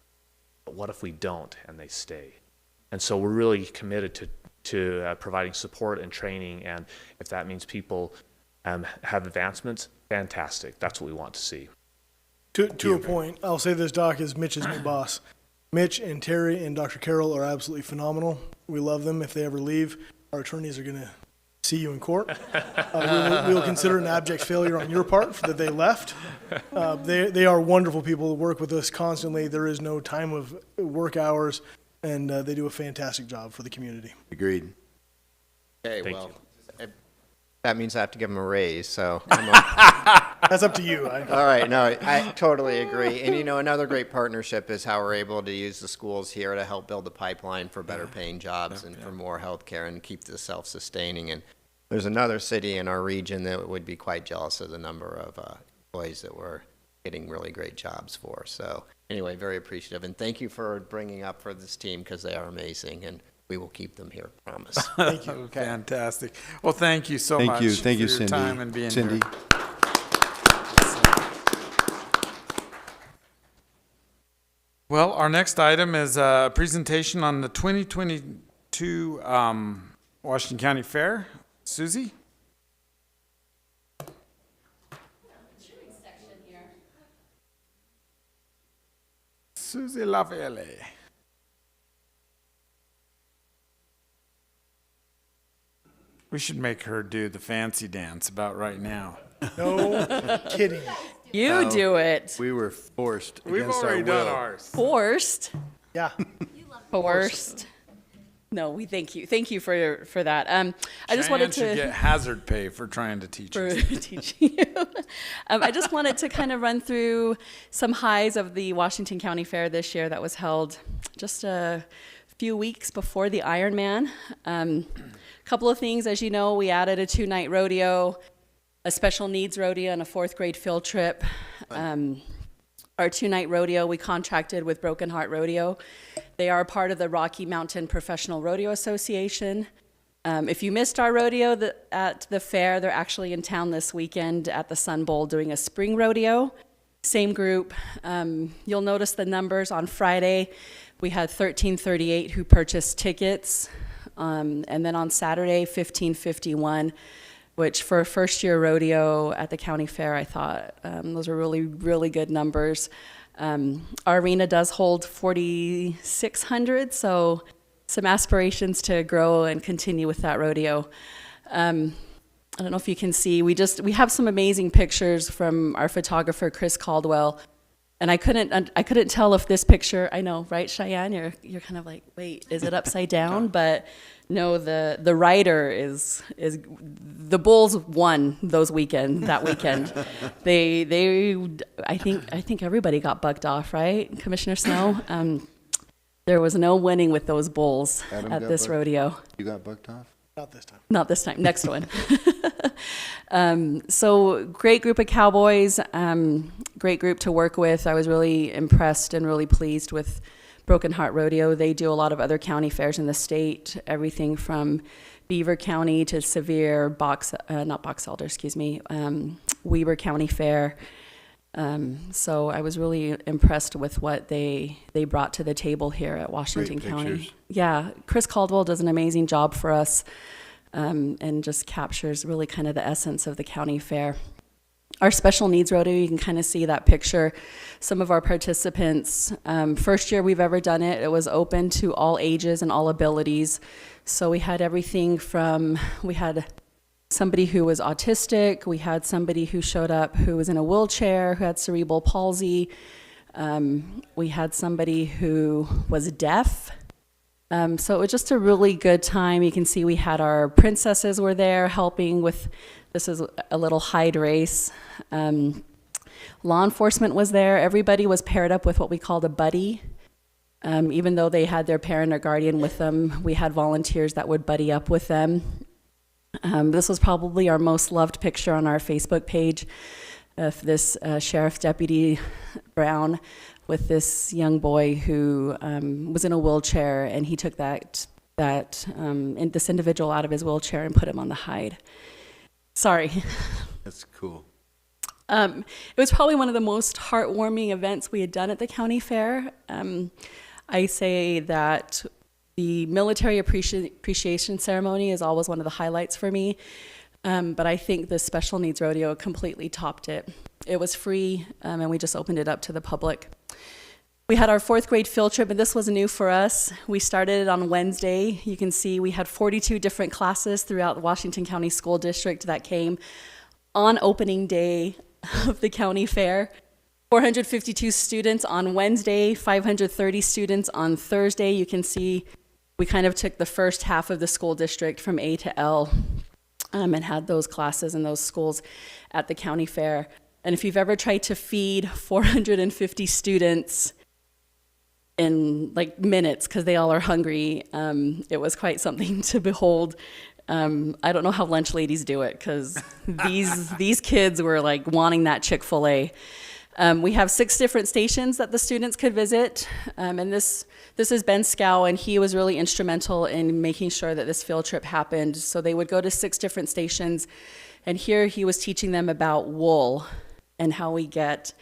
But what if we don't and they stay? And so we're really committed to providing support and training, and if that means people have advancements, fantastic. That's what we want to see.
To a point, I'll say this, Doc, is Mitch's new boss. Mitch and Terry and Dr. Carroll are absolutely phenomenal. We love them. If they ever leave, our attorneys are going to see you in court. We will consider an abject failure on your part that they left. They are wonderful people to work with us constantly. There is no time of work hours, and they do a fantastic job for the community.
Agreed.
Okay,
Thank
well,
you.
that means I have to give them a raise, so.
That's up to you.
All right, no, I totally agree. And, another great partnership is how we're able to use the schools here to help build the pipeline for better paying jobs and for more healthcare and keep this self-sustaining. And there's another city in our region that would be quite jealous of the number of employees that we're getting really great jobs for. So anyway, very appreciative. And thank you for bringing up for this team because they are amazing. And we will keep them here, promise.
Thank you. Fantastic. Well, thank you so
Thank
much
you. Thank you,
for your
Cindy.
time and being
Cindy.
here. Well, our next item is a presentation on the 2022 Washington County Fair. Susie? Susie Lavelle. We should make her do the fancy dance about right now.
No kidding.
You do it.
We were forced
We've
against our
already done
will.
ours.
Forced.
Yeah.
Forced. No, we thank you. Thank you for that. I just wanted
Cheyenne should
to
get hazard pay for trying to teach
for
us.
teaching you. I just wanted to kind of run through some highs of the Washington County Fair this year that was held just a few weeks before the Ironman. A couple of things, as you know, we added a 2-night rodeo, a special needs rodeo, and a 4th grade field trip. Our 2-night rodeo, we contracted with Broken Heart Rodeo. They are part of the Rocky Mountain Professional Rodeo Association. If you missed our rodeo at the fair, they're actually in town this weekend at the Sun Bowl doing a spring rodeo. Same group. You'll notice the numbers on Friday. We had 1338 who purchased tickets. And then on Saturday, 1551, which for a first-year rodeo at the county fair, I thought those are really, really good numbers. Our arena does hold 4,600, so some aspirations to grow and continue with that rodeo. I don't know if you can see, we have some amazing pictures from our photographer, Chris Caldwell. And I couldn't tell if this picture, I know, right, Cheyenne? You're kind of like, wait, is it upside down? But no, the rider is the Bulls won that weekend. I think everybody got bucked off, right, Commissioner Snow? There was no winning with those Bulls
Adam
at
got
this
bucked?
rodeo.
You got bucked off?
Not this time.
Not this time, next one. So great group of cowboys, great group to work with. I was really impressed and really pleased with Broken Heart Rodeo. They do a lot of other county fairs in the state, everything from Beaver County to Sevier, Weber County Fair. So I was really impressed with what they brought to the table here at Washington
Great
County.
pictures.
Yeah, Chris Caldwell does an amazing job for us, and just captures really kind of the essence of the county fair. Our special needs rodeo, you can kind of see that picture. Some of our participants, first year we've ever done it, it was open to all ages and all abilities. So we had everything from, we had somebody who was autistic, we had somebody who showed up who was in a wheelchair, who had cerebral palsy, we had somebody who was deaf. So it was just a really good time. You can see we had our princesses were there helping with, this is a little hide race. Law enforcement was there. Everybody was paired up with what we called a buddy. Even though they had their parent or guardian with them, we had volunteers that would buddy up with them. This was probably our most loved picture on our Facebook page of this Sheriff Deputy Brown with this young boy who was in a wheelchair, and he took this individual out of his wheelchair and put him on the hide. Sorry.
That's cool.
It was probably one of the most heartwarming events we had done at the county fair. I say that the military appreciation ceremony is always one of the highlights for me, but I think the special needs rodeo completely topped it. It was free, and we just opened it up to the public. We had our 4th grade field trip, and this was new for us. We started it on Wednesday. You can see we had 42 different classes throughout the Washington County School District that came on opening day of the county fair. 452 students on Wednesday, 530 students on Thursday. You can see we kind of took the first half of the school district from A to L and had those classes and those schools at the county fair. And if you've ever tried to feed 450 students in like minutes because they all are hungry, it was quite something to behold. I don't know how lunch ladies do it because these kids were like wanting that Chick-fil-A. We have 6 different stations that the students could visit, and this is Ben Scow, and he was really instrumental in making sure that this field trip happened. So they would go to 6 different stations, and here he was teaching them about wool and how we get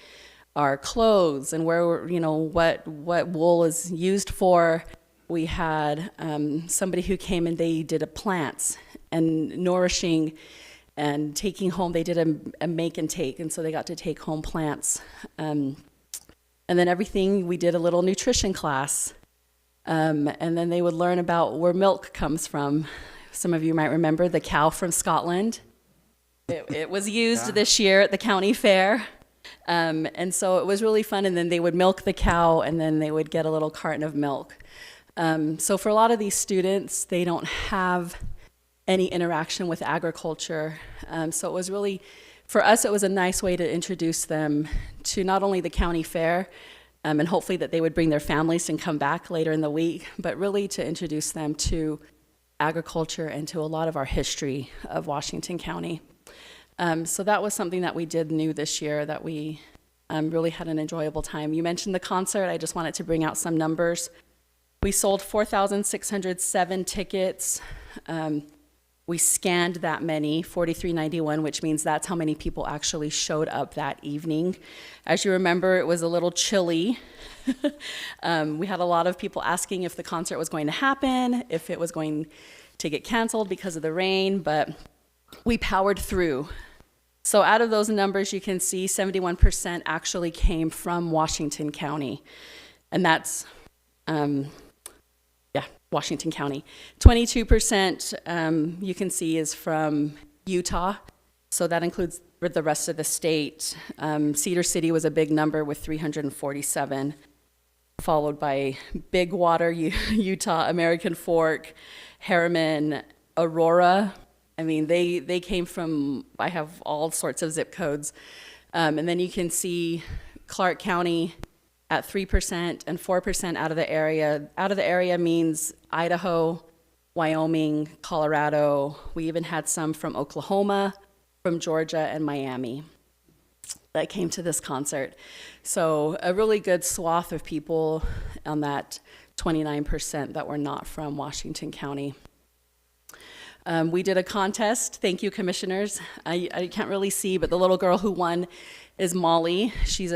our clothes and where, you know, what wool is used for. We had somebody who came and they did a plants and nourishing and taking home. They did a make and take, and so they got to take home plants. And then everything, we did a little nutrition class. And then they would learn about where milk comes from. Some of you might remember the cow from Scotland. It was used this year at the county fair. And so it was really fun. And then they would milk the cow, and then they would get a little carton of milk. So for a lot of these students, they don't have any interaction with agriculture. So it was really, for us, it was a nice way to introduce them to not only the county fair, and hopefully that they would bring their families and come back later in the week, but really to introduce them to agriculture and to a lot of our history of Washington County. So that was something that we did new this year that we really had an enjoyable time. You mentioned the concert. I just wanted to bring out some numbers. We sold 4,607 tickets. We scanned that many, 4,391, which means that's how many people actually showed up that evening. As you remember, it was a little chilly. We had a lot of people asking if the concert was going to happen, if it was going to get canceled because of the rain, but we powered through. So out of those numbers, you can see 71% actually came from Washington County, and that's Washington County. 22% you can see is from Utah, so that includes the rest of the state. Cedar City was a big number with 347, followed by Big Water, Utah, American Fork, Harriman, Aurora. I mean, they came from, I have all sorts of zip codes. And then you can see Clark County at 3% and 4% out of the area. Out of the area means Idaho, Wyoming, Colorado. We even had some from Oklahoma, from Georgia, and Miami that came to this concert. So a really good swath of people on that 29% that were not from Washington County. We did a contest. Thank you, commissioners. I can't really see, but the little girl who won is Molly. She's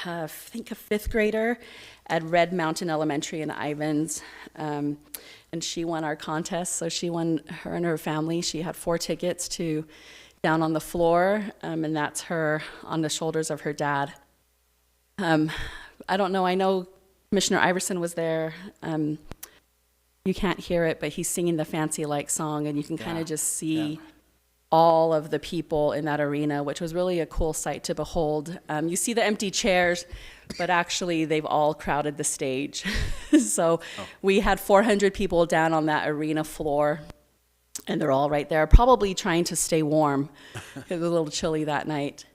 I think a 5th grader at Red Mountain Elementary in Ivins. And she won our contest. So she won, her and her family. She had 4 tickets to Down on the Floor, and that's her on the shoulders of her dad. I don't know, I know Commissioner Iverson was there. You can't hear it, but he's singing the Fancy Like song, and you can kind of just see all of the people in that arena, which was really a cool sight to behold. You see the empty chairs, but actually they've all crowded the stage. So we had 400 people down on that arena floor, and they're all right there, probably trying to stay warm. It was a little chilly that night.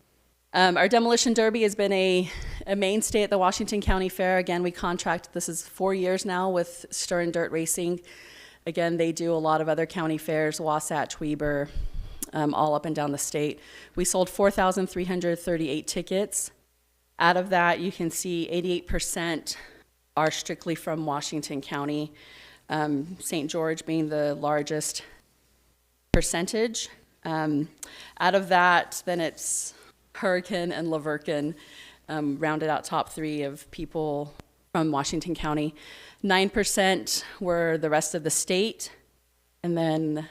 Our Demolition Derby has been a mainstay at the Washington County Fair. Again, we contract, this is 4 years now with Stir and Dirt Racing. Again, they do a lot of other county fairs, Wasatch, Weber, all up and down the state. We sold 4,338 tickets. Out of that, you can see 88% are strictly from Washington County, St. George being the largest percentage. Out of that, then it's Hurricane and La Verkin, rounded out top 3 of people from Washington County. 9% were the rest of the state, and then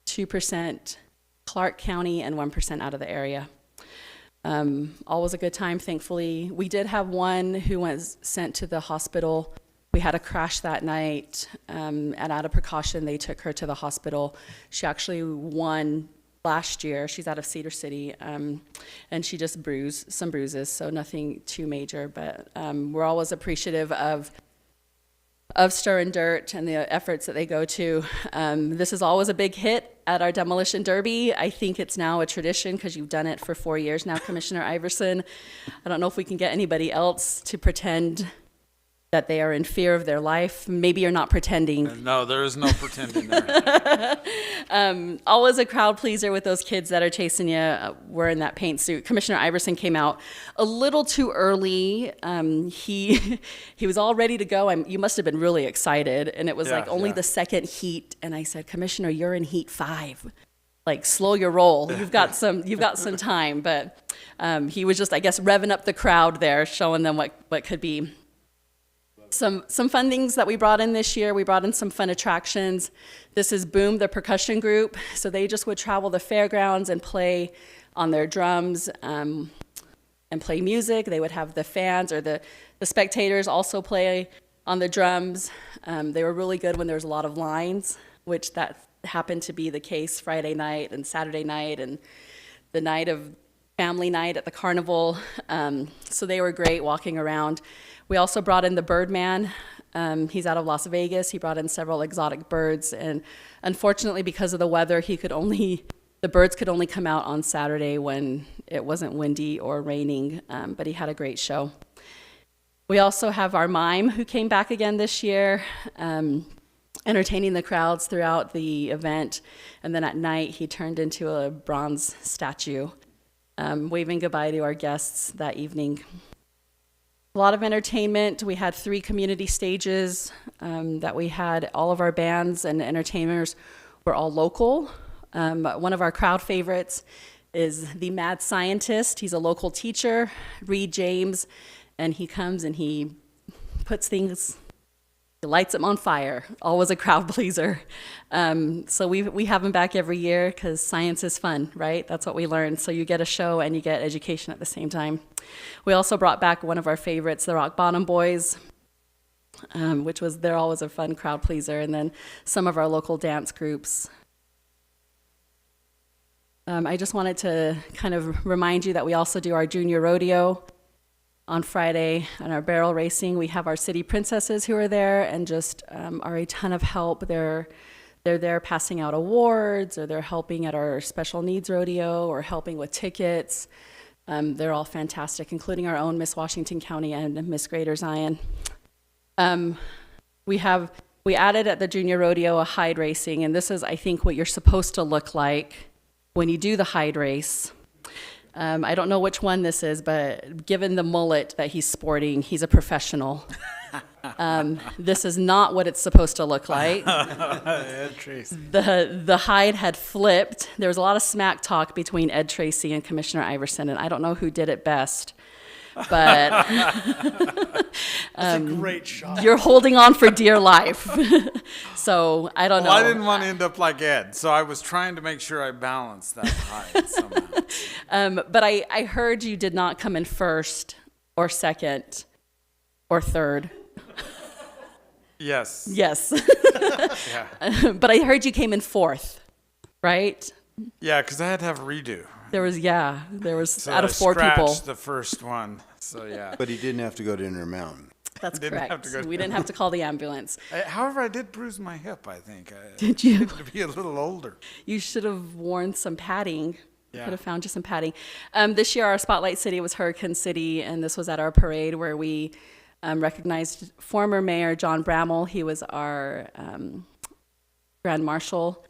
2% Clark County and 1% out of the area. Always a good time, thankfully. We did have one who was sent to the hospital. We had a crash that night, and out of precaution, they took her to the hospital. She actually won last year. She's out of Cedar City, and she just bruised some bruises, so nothing too major, but we're always appreciative of of Stir and Dirt and the efforts that they go to. This is always a big hit at our Demolition Derby. I think it's now a tradition because you've done it for 4 years now, Commissioner Iverson. I don't know if we can get anybody else to pretend that they are in fear of their life. Maybe you're not pretending.
No, there is no pretending there.
Always a crowd pleaser with those kids that are chasing you wearing that paint suit. Commissioner Iverson came out a little too early. He was all ready to go. You must have been really excited. And it was like only the second heat. And I said, Commissioner, you're in heat 5. Like, slow your roll. You've got some time. But he was just, I guess, revving up the crowd there, showing them what could be. Some fun things that we brought in this year. We brought in some fun attractions. This is Boom, the percussion group. So they just would travel the fairgrounds and play on their drums and play music. They would have the fans or the spectators also play on the drums. They were really good when there was a lot of lines, which that happened to be the case Friday night and Saturday night and the night of family night at the carnival. So they were great walking around. We also brought in the Birdman. He's out of Las Vegas. He brought in several exotic birds, and unfortunately, because of the weather, the birds could only come out on Saturday when it wasn't windy or raining, but he had a great show. We also have our mime who came back again this year, entertaining the crowds throughout the event, and then at night he turned into a bronze statue, waving goodbye to our guests that evening. A lot of entertainment. We had 3 community stages that we had. All of our bands and entertainers were all local. One of our crowd favorites is the Mad Scientist. He's a local teacher, Reed James, and he comes and he puts things, he lights them on fire. Always a crowd pleaser. So we have him back every year because science is fun, right? That's what we learn. So you get a show and you get education at the same time. We also brought back one of our favorites, the Rock Bottom Boys, they're always a fun crowd pleaser, and then some of our local dance groups. I just wanted to kind of remind you that we also do our junior rodeo on Friday, and our barrel racing. We have our city princesses who are there and just are a ton of help. They're there passing out awards, or they're helping at our special needs rodeo, or helping with tickets. They're all fantastic, including our own Miss Washington County and Miss Greater Zion. We added at the junior rodeo a hide racing, and this is, I think, what you're supposed to look like when you do the hide race. I don't know which one this is, but given the mullet that he's sporting, he's a professional. This is not what it's supposed to look like. The hide had flipped. There was a lot of smack talk between Ed Tracy and Commissioner Iverson, and I don't know who did it best. But
That's a great shot.
You're holding on for dear life. So I don't know.
Well, I didn't want to end up like Ed, so I was trying to make sure I balanced that hide somehow.
But I heard you did not come in first or second or third.
Yes.
Yes.
Yeah.
But I heard you came in fourth, right?
Yeah, because I had to have a redo.
There was
So
out of 4 people.
I scratched the first one, so yeah.
But he didn't have to go to Intermountain.
That's
Didn't have
correct.
to go to
We didn't have to call the ambulance.
However, I did bruise my hip, I think.
Did you?
I needed to be a little older.
You should have worn some padding.
Yeah.
Could have found you some padding. This year, our spotlight city was Hurricane City, and this was at our parade where we recognized former Mayor John Bramall. He was our Grand Marshal.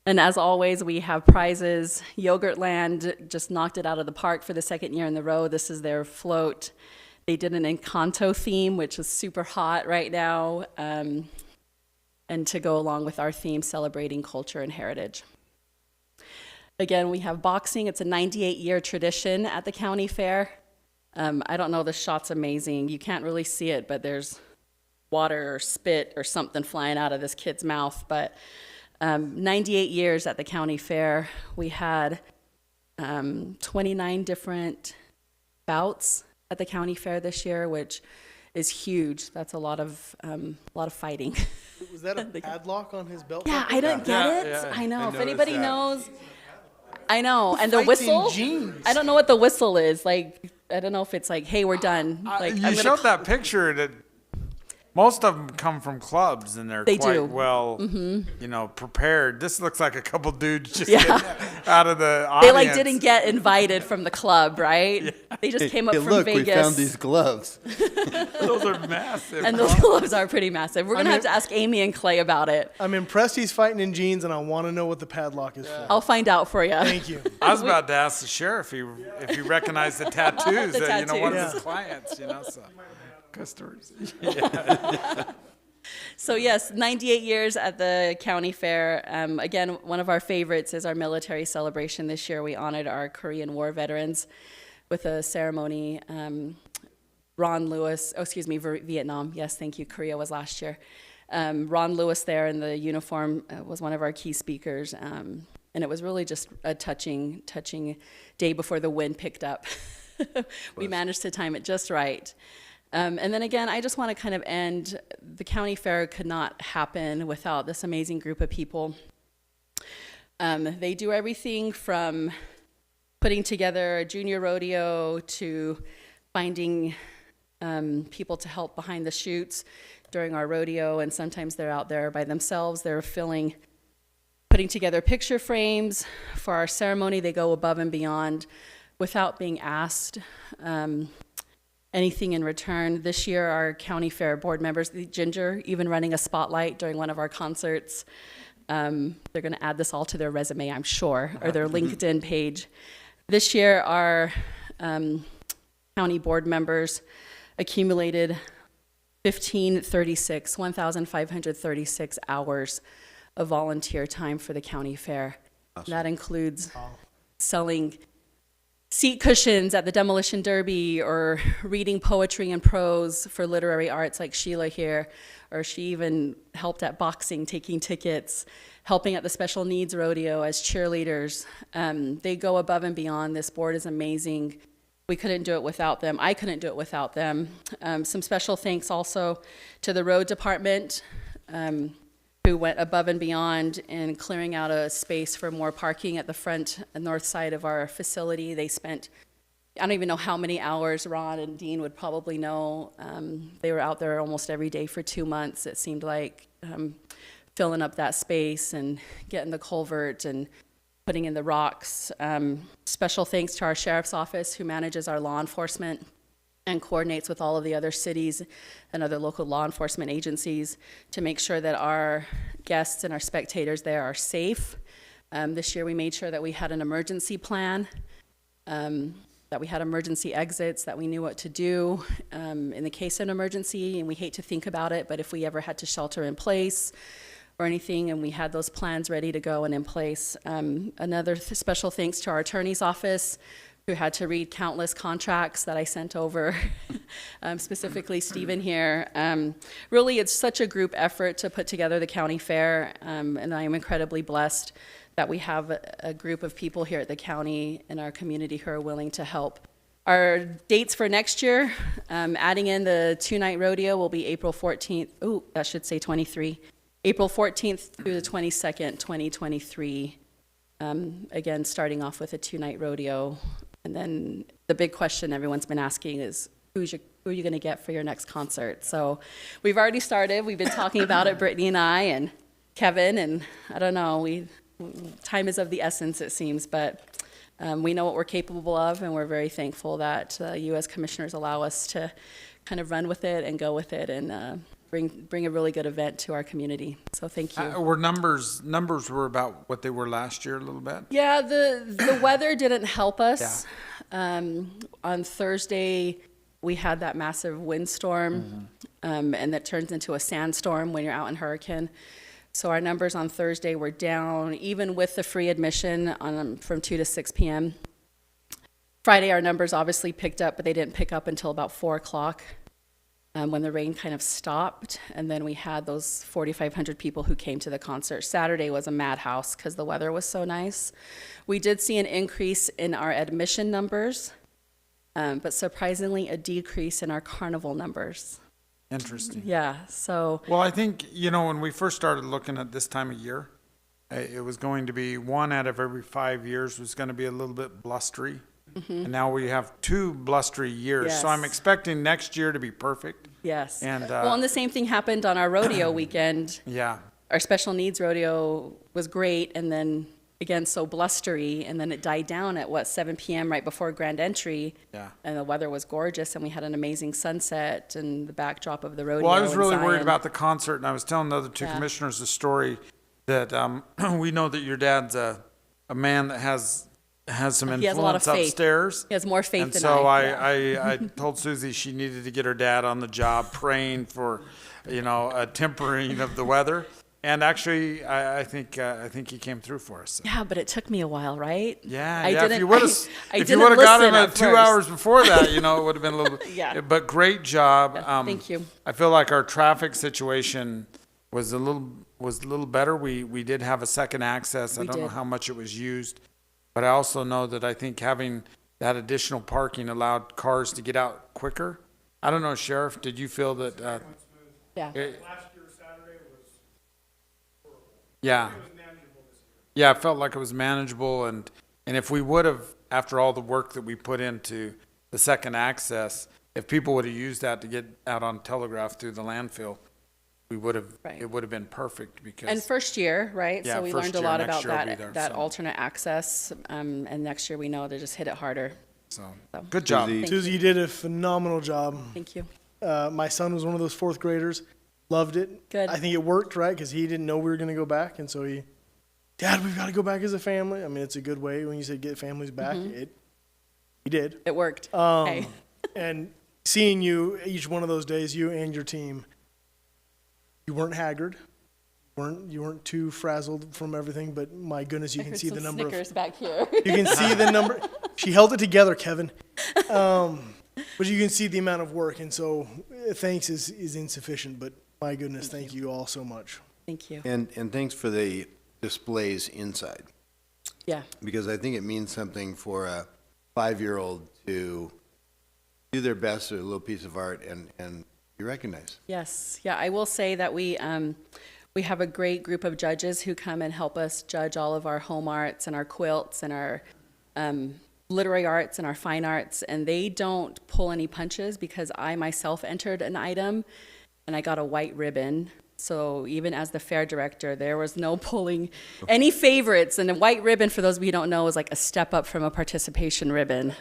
And as always, we have prizes. Yogurtland just knocked it out of the park for the second year in a row. This is their float. They did an Encanto theme, which is super hot right now, and to go along with our theme, celebrating culture and heritage. Again, we have boxing. It's a 98-year tradition at the county fair. I don't know, this shot's amazing. You can't really see it, but there's water or spit or something flying out of this kid's mouth. But 98 years at the county fair. We had 29 different bouts at the county fair this year, which is huge. That's a lot of fighting.
Was that a padlock on his belt?
Yeah, I don't get it.
Yeah,
I know.
I
If anybody
noticed that.
knows, I know. And the
fights in
whistle.
jeans?
I don't know what the whistle is. Like, I don't know if it's like, hey, we're done. Like,
You showed that picture. most of them come from clubs, and they're
They
quite
do.
well, prepared. This looks like a couple dudes just
Yeah.
getting out of the
They
audience.
didn't get invited from the club, right? They just came up
Hey,
from
look,
Vegas.
we found these gloves.
Those are massive.
And those gloves are pretty massive. We're gonna have to ask Amy and Clay about it.
I'm impressed he's fighting in jeans, and I want to know what the padlock is for.
I'll find out for you.
Thank you.
I was about to ask the sheriff if he recognized the tattoos
The
that one of
tattoos.
his clients, so customers.
So yes, 98 years at the county fair. Again, one of our favorites is our military celebration. This year we honored our Korean War veterans with a ceremony. Vietnam. Yes, thank you. Korea was last year. Ron Lewis there in the uniform was one of our key speakers. And it was really just a touching day before the wind picked up. We managed to time it just right. And then again, I just want to kind of end, the county fair could not happen without this amazing group of people. They do everything from putting together a junior rodeo to finding people to help behind the chutes during our rodeo, and sometimes they're out there by themselves. They're putting together picture frames for our ceremony. They go above and beyond without being asked anything in return. This year, our county fair board members, Ginger, even running a spotlight during one of our concerts. They're going to add this all to their resume, I'm sure, or their LinkedIn page. This year, our county board members accumulated 1,536 hours of volunteer time for the county fair. Awesome. That includes selling seat cushions at the Demolition Derby, or reading poetry and prose for literary arts like Sheila here, or she even helped at boxing, taking tickets, helping at the special needs rodeo as cheerleaders. They go above and beyond. This board is amazing. We couldn't do it without them. I couldn't do it without them. Some special thanks also to the road department, who went above and beyond in clearing out a space for more parking at the front and north side of our facility. They spent, I don't even know how many hours. Ron and Dean would probably know. They were out there almost every day for 2 months, it seemed like, filling up that space and getting the culvert and putting in the rocks. Special thanks to our sheriff's office, who manages our law enforcement and coordinates with all of the other cities and other local law enforcement agencies to make sure that our guests and our spectators there are safe. This year we made sure that we had an emergency plan, that we had emergency exits, that we knew what to do in the case of an emergency, and we hate to think about it, but if we ever had to shelter in place or anything, and we had those plans ready to go and in place. Another special thanks to our attorney's office, who had to read countless contracts that I sent over, specifically Stephen here. Really, it's such a group effort to put together the county fair, and I am incredibly blessed that we have a group of people here at the county in our community who are willing to help. Our dates for next year, adding in the 2-night rodeo, will be April 14th. Oh, that should say 23. April 14th through the 22nd, 2023. Again, starting off with a 2-night rodeo. And then the big question everyone's been asking is, who are you going to get for your next concert? So we've already started. We've been talking about it, Brittany and I and Kevin, and I don't know, time is of the essence, it seems, but we know what we're capable of, and we're very thankful that you as commissioners allow us to kind of run with it and go with it and bring a really good event to our community. So thank you.
Were numbers were about what they were last year a little bit?
Yeah, the weather didn't help us. Yeah. On Thursday, we had that massive windstorm, and that turns into a sandstorm when you're out in hurricane. So our numbers on Thursday were down, even with the free admission from 2 to 6 p.m. Friday, our numbers obviously picked up, but they didn't pick up until about 4 o'clock. When the rain kind of stopped, and then we had those 4,500 people who came to the concert. Saturday was a madhouse because the weather was so nice. We did see an increase in our admission numbers, but surprisingly a decrease in our carnival numbers.
Interesting.
Yeah, so.
Well, I think, when we first started looking at this time of year, it was going to be 1 out of every 5 years was going to be a little bit blustery. and now we have 2 blustery years. So I'm
Yes.
expecting next year to be perfect.
Yes.
And,
Well, and the same thing happened on our rodeo weekend.
Yeah.
Our special needs rodeo was great, and then again so blustery, and then it died down at 7 p.m. right before grand entry.
Yeah.
And the weather was gorgeous, and we had an amazing sunset and the backdrop of the rodeo.
Well, I was
in
really worried
Zion.
about the concert, and I was telling the other 2
Yeah.
commissioners the story that we know that your dad's a man that has some
He has a lot of
influence
faith.
upstairs.
He has more faith
And
than
so
I.
I told Susie she needed to get her dad on the job praying for, a tempering of the weather. And actually, I think he came through for us. So.
Yeah, but it took me a while, right?
Yeah,
I
yeah.
didn't-
If you would have,
I
if you would have
didn't
got him
listen
at
at
2
first.
hours before that, it would have been a little.
Yeah.
But great job.
Thank you.
I feel like our traffic situation was a little better. We did have a second access. I
We
don't know
did.
how much it was used, but I also know that I think having that additional parking allowed cars to get out quicker. I don't know, Sheriff. Did you feel that?
Yeah.
Last year, Saturday was horrible.
Yeah.
It was manageable this year.
Yeah, I felt like it was manageable, and if we would have, after all the work that we put into the second access, if people would have used that to get out on Telegraph through the landfill, we would have,
Right.
it would have been perfect because.
And first year, right?
Yeah,
So we
first
learned a
year,
lot
next
about
year will be
that,
there,
that
so.
alternate access. And next year we know to just hit it harder.
So,
So.
good job.
Susie,
Thank
Susie, you did a phenomenal job.
Thank you.
My son was one of those 4th graders, loved it.
Good.
I think it worked, right? Because he didn't know we were going to go back, and so Dad, we've got to go back as a family. I mean, it's a good way when you say get families back. He did.
It worked.
Um,
Okay.
And seeing you each one of those days, you and your team, you weren't haggard, you weren't too frazzled from everything. But my goodness, you
I
can
heard
see
some
the number
Snickers back here.
you can see the number. She held it together, Kevin. But you can see the amount of work, and so thanks is insufficient. But my goodness, thank you all so much.
Thank you.
and thanks for the displays inside,
Yeah.
because I think it means something for a 5-year-old to do their best at a little piece of art and be recognized.
Yes, yeah, I will say that we have a great group of judges who come and help us judge all of our home arts and our quilts and our literary arts and our fine arts, and they don't pull any punches because I myself entered an item and I got a white ribbon. So even as the fair director, there was no pulling any favorites. And a white ribbon, for those of you who don't know, is like a step up from a participation ribbon,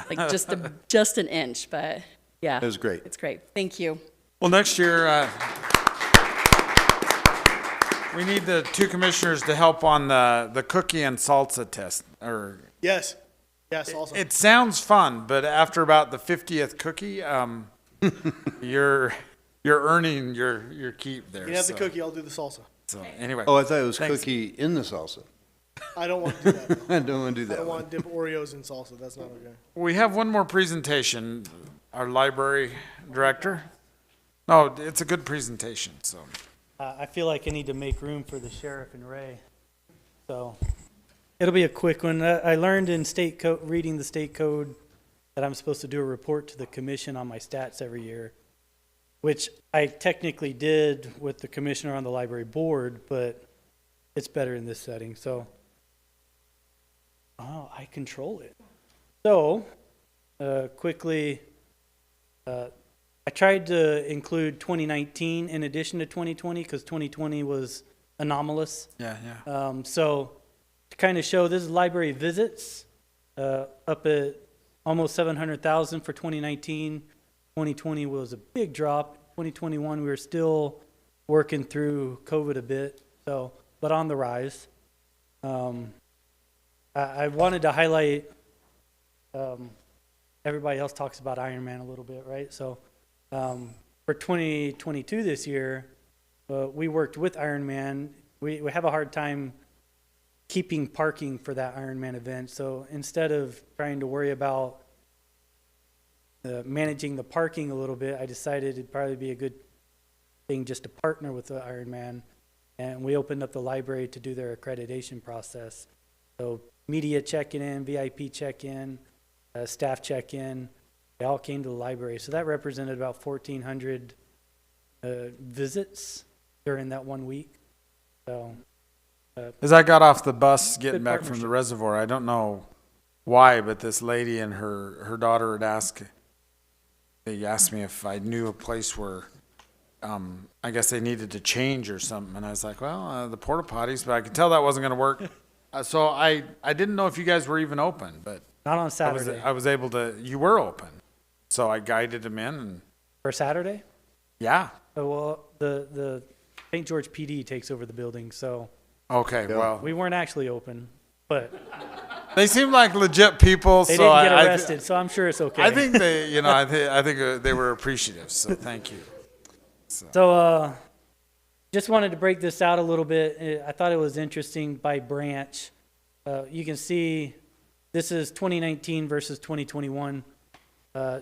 like just an inch. But yeah,
It was great.
It's great. Thank you.
Well, next year, we need the 2 commissioners to help on the cookie and salsa test. Or
Yes, also.
it sounds fun, but after about the 50th cookie, you're earning your keep there.
You can have the
so-
cookie. I'll do the salsa.
So anyway.
Oh, I thought it was
Thanks.
cookie in the salsa.
I don't want to do that. though.
I don't want to do
I
that
don't
one.
want to dip Oreos in salsa. That's not okay.
We have one more presentation. Our library director. No, it's a good presentation. So
I feel like I need to make room for the sheriff and Ray. So it'll be a quick one. I learned in state code, reading the state code, that I'm supposed to do a report to the commission on my stats every year, which I technically did with the commissioner on the library board, but it's better in this setting. So, I control it. So, quickly, I tried to include 2019 in addition to 2020 because 2020 was anomalous.
yeah.
So to kind of show, this is library visits, up at almost 700,000 for 2019. 2020 was a big drop. 2021, we were still working through COVID a bit, so, but on the rise. I wanted to highlight, everybody else talks about Ironman a little bit, right? So for 2022 this year, we worked with Ironman. We have a hard time keeping parking for that Ironman event. So instead of trying to worry about managing the parking a little bit, I decided it'd probably be a good thing just to partner with the Ironman. And we opened up the library to do their accreditation process. So media check-in, VIP check-in, staff check-in, they all came to the library. So that represented about 1,400 visits during that 1 week. So
As I got off the bus getting
Good
back from the
partnership.
reservoir, I don't know why, but this lady and her daughter had asked me if I knew a place where, I guess they needed to change or something. And I was like, well, the porta potties, but I could tell that wasn't going to work. So I didn't know if you guys were even open, but
Not on Saturday.
I was able to, you were open. So I guided them in and
For Saturday?
yeah.
Oh, well, the St. George PD takes over the building, so
Okay, well,
we weren't actually open, but
they seem like legit people.
they
so
didn't get
I
arrested, so I'm sure it's okay.
I think they, I think they were appreciative. So thank you.
So, just wanted to break this out a little bit. I thought it was interesting by branch. You can see this is 2019 versus 2021.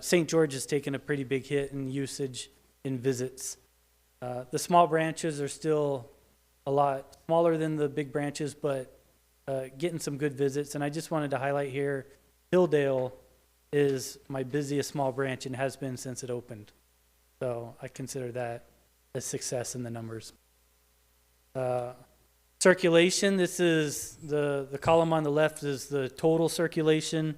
St. George has taken a pretty big hit in usage in visits. The small branches are still a lot smaller than the big branches, but getting some good visits. And I just wanted to highlight here, Hilldale is my busiest small branch and has been since it opened. So I consider that a success in the numbers. Circulation, this is the column on the left is the total circulation.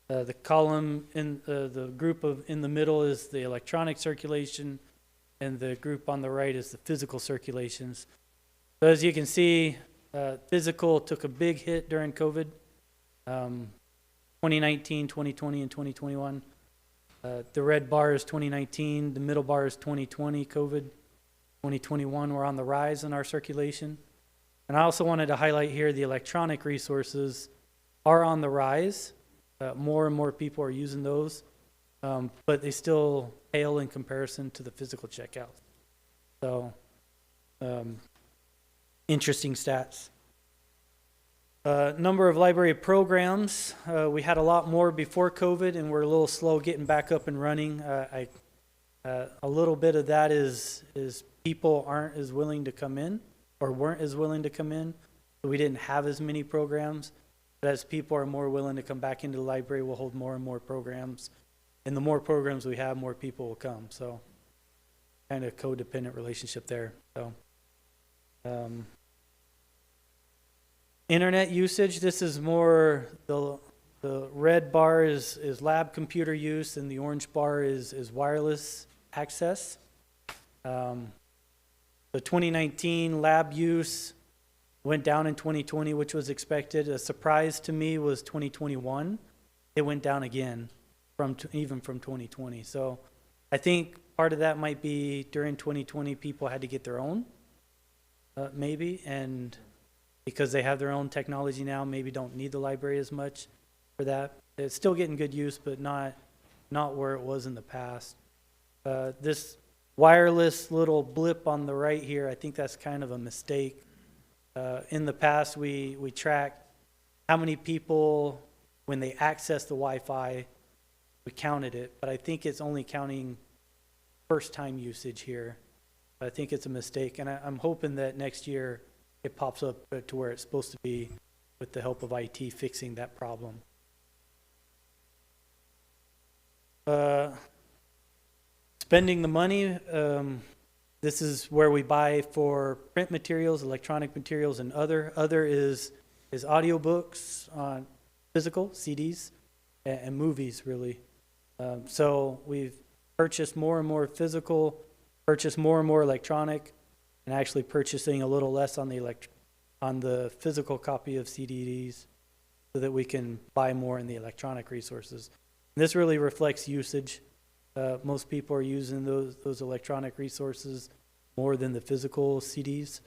The column in the group in the middle is the electronic circulation, and the group on the right is the physical circulations. So as you can see, physical took a big hit during COVID, 2019, 2020, and 2021. The red bar is 2019, the middle bar is 2020, COVID. 2021, we're on the rise in our circulation. And I also wanted to highlight here the electronic resources are on the rise. More and more people are using those, but they still pale in comparison to the physical checkouts. So, interesting stats. Number of library programs. We had a lot more before COVID, and we're a little slow getting back up and running. A little bit of that is people aren't as willing to come in, or weren't as willing to come in, so we didn't have as many programs. But as people are more willing to come back into the library, we'll hold more and more programs. And the more programs we have, more people will come. So kind of codependent relationship there. So internet usage, this is more the red bar is lab computer use, and the orange bar is wireless access. The 2019 lab use went down in 2020, which was expected. A surprise to me was 2021. It went down again even from 2020. So I think part of that might be during 2020, people had to get their own, maybe, and because they have their own technology now, maybe don't need the library as much for that. It's still getting good use, but not where it was in the past. This wireless little blip on the right here, I think that's kind of a mistake. In the past, we tracked how many people, when they access the Wi-Fi, we counted it, but I think it's only counting first-time usage here. I think it's a mistake, and I'm hoping that next year it pops up to where it's supposed to be with the help of IT fixing that problem. Spending the money, this is where we buy for print materials, electronic materials, and other. Other is audiobooks, physical, CDs, and movies, really. So we've purchased more and more physical, purchased more and more electronic, and actually purchasing a little less on the physical copy of CDs so that we can buy more in the electronic resources. And this really reflects usage. Most people are using those electronic resources more than the physical CDs.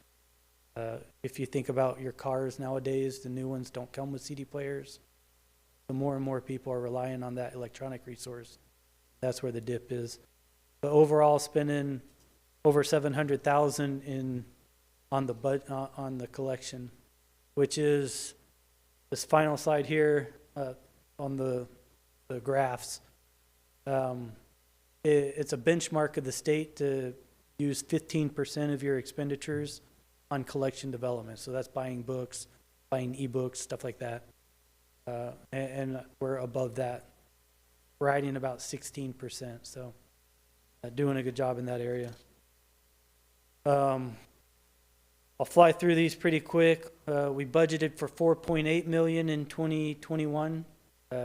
If you think about your cars nowadays, the new ones don't come with CD players. So more and more people are relying on that electronic resource. That's where the dip is. But overall, spending over $700,000 on the collection, which is this final slide here on the graphs. It's a benchmark of the state to use 15% of your expenditures on collection development. So that's buying books, buying ebooks, stuff like that. And we're above that, riding about 16%. So doing a good job in that area. I'll fly through these pretty quick. We budgeted for $4.8 million in 2021.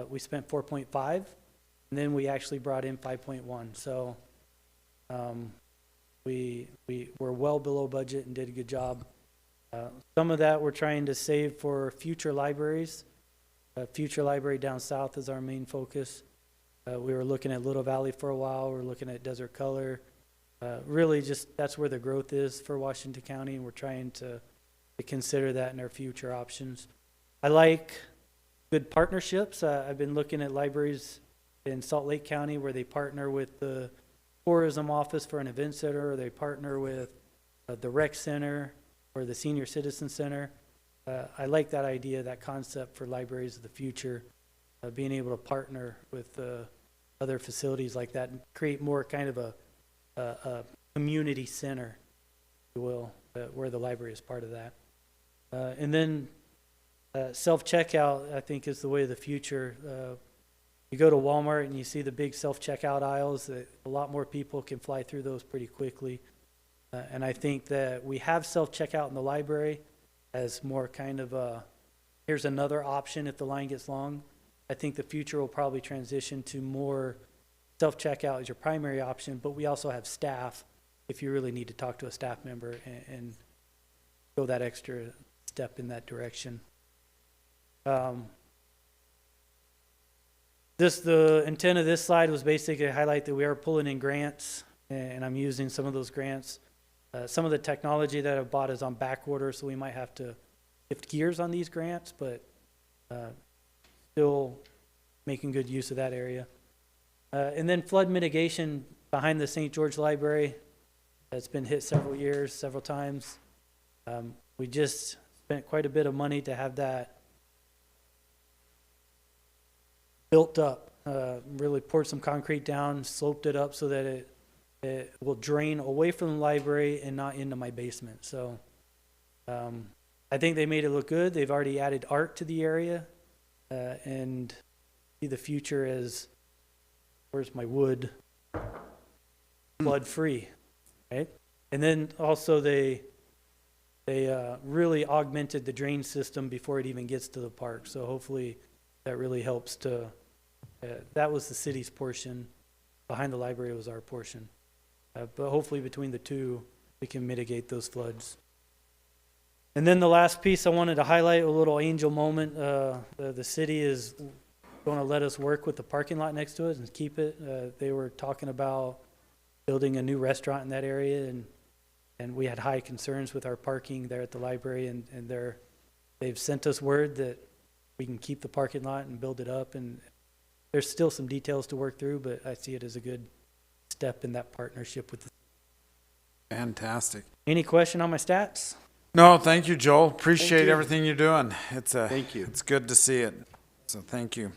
we spent 4.5, and then we actually brought in 5.1. So we were well below budget and did a good job. Some of that we're trying to save for future libraries. Future library down south is our main focus. We were looking at Little Valley for a while. We're looking at Desert Color. Really just that's where the growth is for Washington County, and we're trying to consider that in our future options. I like good partnerships. I've been looking at libraries in Salt Lake County where they partner with the tourism office for an event center, or they partner with the rec center or the senior citizen center. I like that idea, that concept for libraries of the future, being able to partner with other facilities like that and create more kind of a community center, if you will, where the library is part of that. And then self-checkout, I think, is the way of the future. You go to Walmart and you see the big self-checkout aisles, that a lot more people can fly through those pretty quickly. And I think that we have self-checkout in the library as more kind of here's another option if the line gets long. I think the future will probably transition to more self-checkout as your primary option, but we also have staff if you really need to talk to a staff member and go that extra step in that direction. The intent of this slide was basically to highlight that we are pulling in grants, and I'm using some of those grants. Some of the technology that I've bought is on back order, so we might have to shift gears on these grants, but still making good use of that area. And then flood mitigation behind the St. George Library. That's been hit several times. We just spent quite a bit of money to have that built up. Really poured some concrete down, sloped it up so that it will drain away from the library and not into my basement. So I think they made it look good. They've already added art to the area, and see the future as, where's my wood, flood free, right? And then also they really augmented the drain system before it even gets to the park. So hopefully that really helps to, that was the city's portion. Behind the library was our portion. But hopefully between the two, we can mitigate those floods. And then the last piece I wanted to highlight, a little angel moment. The city is going to let us work with the parking lot next to it and keep it. They were talking about building a new restaurant in that area, and we had high concerns with our parking there at the library, and they've sent us word that we can keep the parking lot and build it up. And there's still some details to work through, but I see it as a good step in that partnership with the.
Fantastic.
Any question on my stats?
No, thank you, Joel. Appreciate everything you're doing.
Thank you.
It's good to see it. So thank you.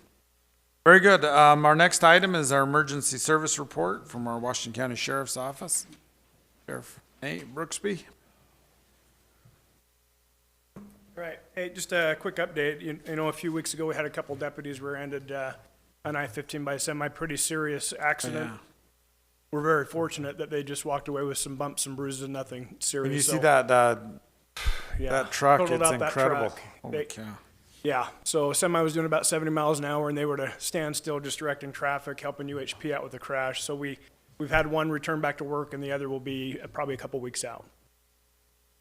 Very good. Our next item is our emergency service report from our Washington County Sheriff's Office. Sheriff Nate Brooksby.
Right. Hey, just a quick update. You know, a few weeks ago, we had a couple deputies rear-ended an I-15 by a semi, pretty serious accident.
Yeah.
We're very fortunate that they just walked away with some bumps and bruises, nothing serious.
When you
So,
see that
yeah,
that truck,
totaled
it's
out that
incredible.
truck.
Holy cow.
Yeah, so semi was doing about 70 miles an hour, and they were to stand still, just directing traffic, helping UHP out with the crash. So we've had one return back to work, and the other will be probably a couple weeks out.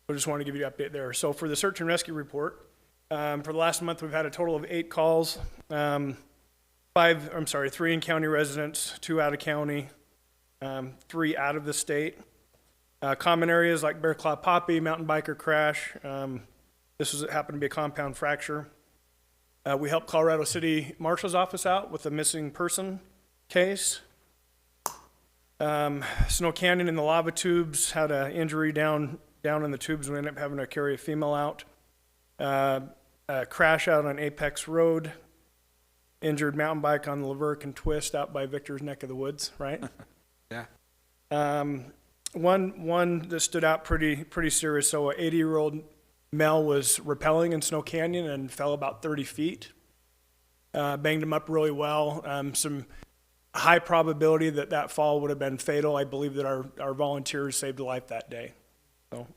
I just wanted to give you an update there. So for the search and rescue report, for the last month, we've had a total of 8 calls. 3 in-county residents, 2 out of county, 3 out of the state. Common areas like Bear Claw Poppy, mountain biker crash. This happened to be a compound fracture. We helped Colorado City Marshal's office out with a missing person case. Snow Canyon in the lava tubes had an injury down in the tubes. We ended up having to carry a female out. A crash out on Apex Road. Injured mountain bike on the Lavercan Twist out by Victor's neck of the woods, right?
Yeah.
One that stood out pretty serious. So an 80-year-old male was rappelling in Snow Canyon and fell about 30 feet. Banged him up really well. Some high probability that fall would have been fatal. I believe that our volunteers saved a life that day. So,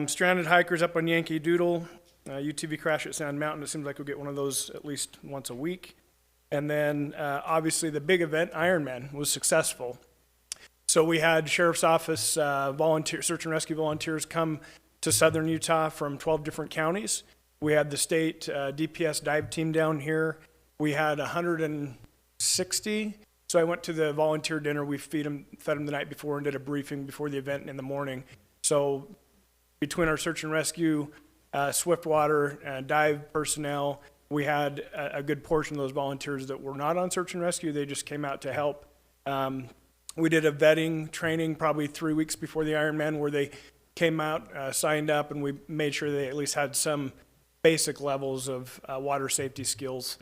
stranded hikers up on Yankee Doodle. UTV crash at Sand Mountain. It seems like we'll get one of those at least once a week. And then obviously the big event, Ironman, was successful. So we had Sheriff's Office search and rescue volunteers come to southern Utah from 12 different counties. We had the state DPS dive team down here. We had 160. So I went to the volunteer dinner. We fed them the night before and did a briefing before the event in the morning. So between our search and rescue, swiftwater, dive personnel, we had a good portion of those volunteers that were not on search and rescue. They just came out to help. We did a vetting training probably 3 weeks before the Ironman where they came out, signed up, and we made sure they at least had some basic levels of water safety skills.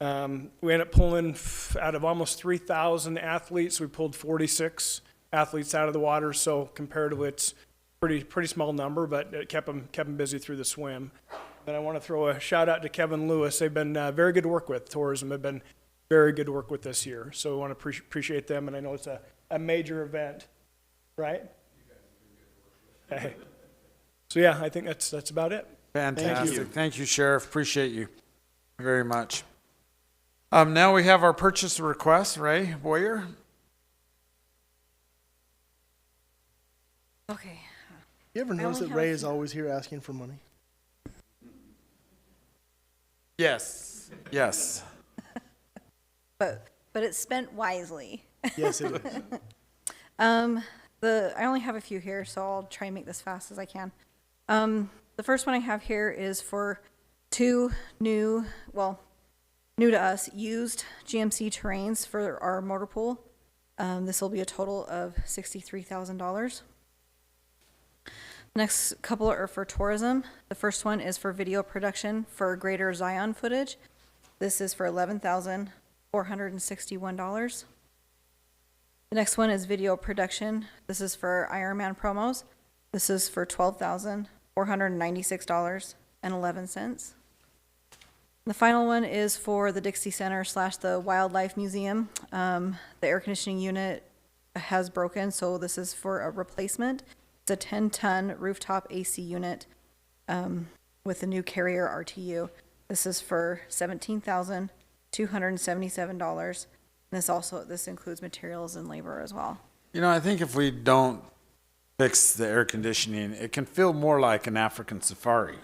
We ended up pulling out of almost 3,000 athletes. We pulled 46 athletes out of the water, so comparatively it's pretty small number, but it kept them busy through the swim. And I want to throw a shout out to Kevin Lewis. They've been very good to work with. Tourism have been very good to work with this year. So we want to appreciate them, and I know it's a major event, right? Okay. So yeah, I think that's about it.
Fantastic. Thank you, Sheriff. Appreciate you very much. Now we have our purchase request, Ray Boyer.
Okay.
You ever notice that Ray is always here asking for money?
Yes. Yes.
But it's spent wisely.
Yes, it is.
I only have a few here, so I'll try and make this fast as I can. The first one I have here is for two new to us, used GMC terrains for our motor pool. This will be a total of $63,000. Next couple are for tourism. The first one is for video production for Greater Zion footage. This is for $11,461. The next one is video production. This is for Ironman promos. This is for $12,496.11. The final one is for the Dixie Center / the Wildlife Museum. The air conditioning unit has broken, so this is for a replacement. It's a 10-ton rooftop AC unit with a new carrier RTU. This is for $17,277. This includes materials and labor as well.
You know, I think if we don't fix the air conditioning, it can feel more like an African safari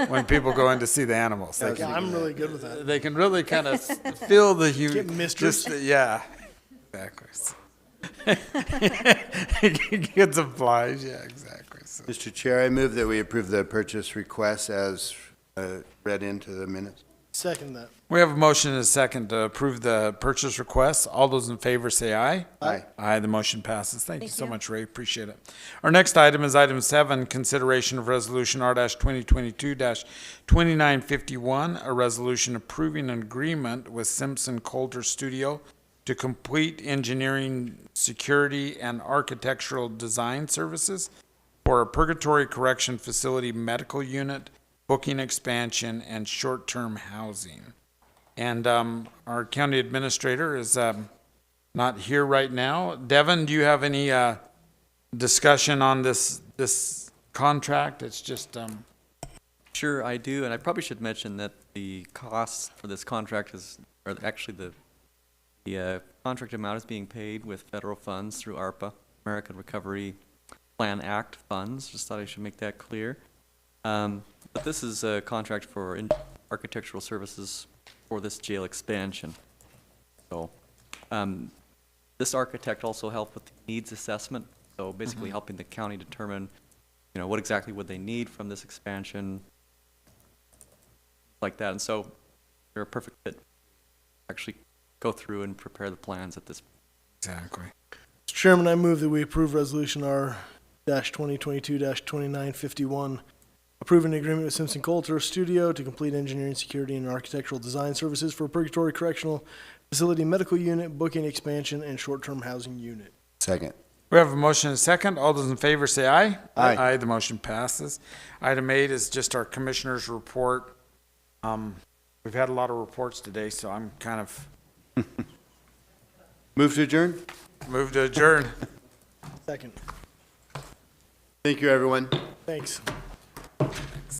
when people go in to see the animals.
Yeah, I'm really good with that.
They can really kind of feel the
Get mistress.
Yeah, exactly. Get some flies, yeah, exactly. So.
Mr. Chair, I move that we approve the purchase request as read into the minutes.
Second that.
We have a motion and a second to approve the purchase request. All those in favor say aye.
Aye.
Aye, the motion passes. Thank you so much, Ray. Appreciate it. Our next item is item 7, consideration of resolution R-2022-2951, a resolution approving an agreement with Simpson Coulter Studio to complete engineering, security, and architectural design services for a Purgatory Correction Facility medical unit, booking expansion, and short-term housing. And our county administrator is not here right now. Devin, do you have any discussion on this contract? It's just
Sure, I do, and I probably should mention that the costs for this contract are actually the contract amount is being paid with federal funds through ARPA, American Recovery Plan Act funds. Just thought I should make that clear. But this is a contract for architectural services for this jail expansion. So this architect also helped with the needs assessment, so basically helping the county determine, what exactly would they need from this expansion, like that. And so they're a perfect fit to actually go through and prepare the plans at this point.
exactly.
Mr. Chairman, I move that we approve resolution R-2022-2951, approving an agreement with Simpson Coulter Studio to complete engineering, security, and architectural design services for Purgatory Correctional Facility medical unit, booking expansion, and short-term housing unit.
Second.
We have a motion and a second. All those in favor say aye.
Aye.
Aye, the motion passes. Item 8 is just our commissioner's report. We've had a lot of reports today, so I'm kind of
Move to adjourn?
moved to adjourn.
Second.
Thank you, everyone.
Thanks.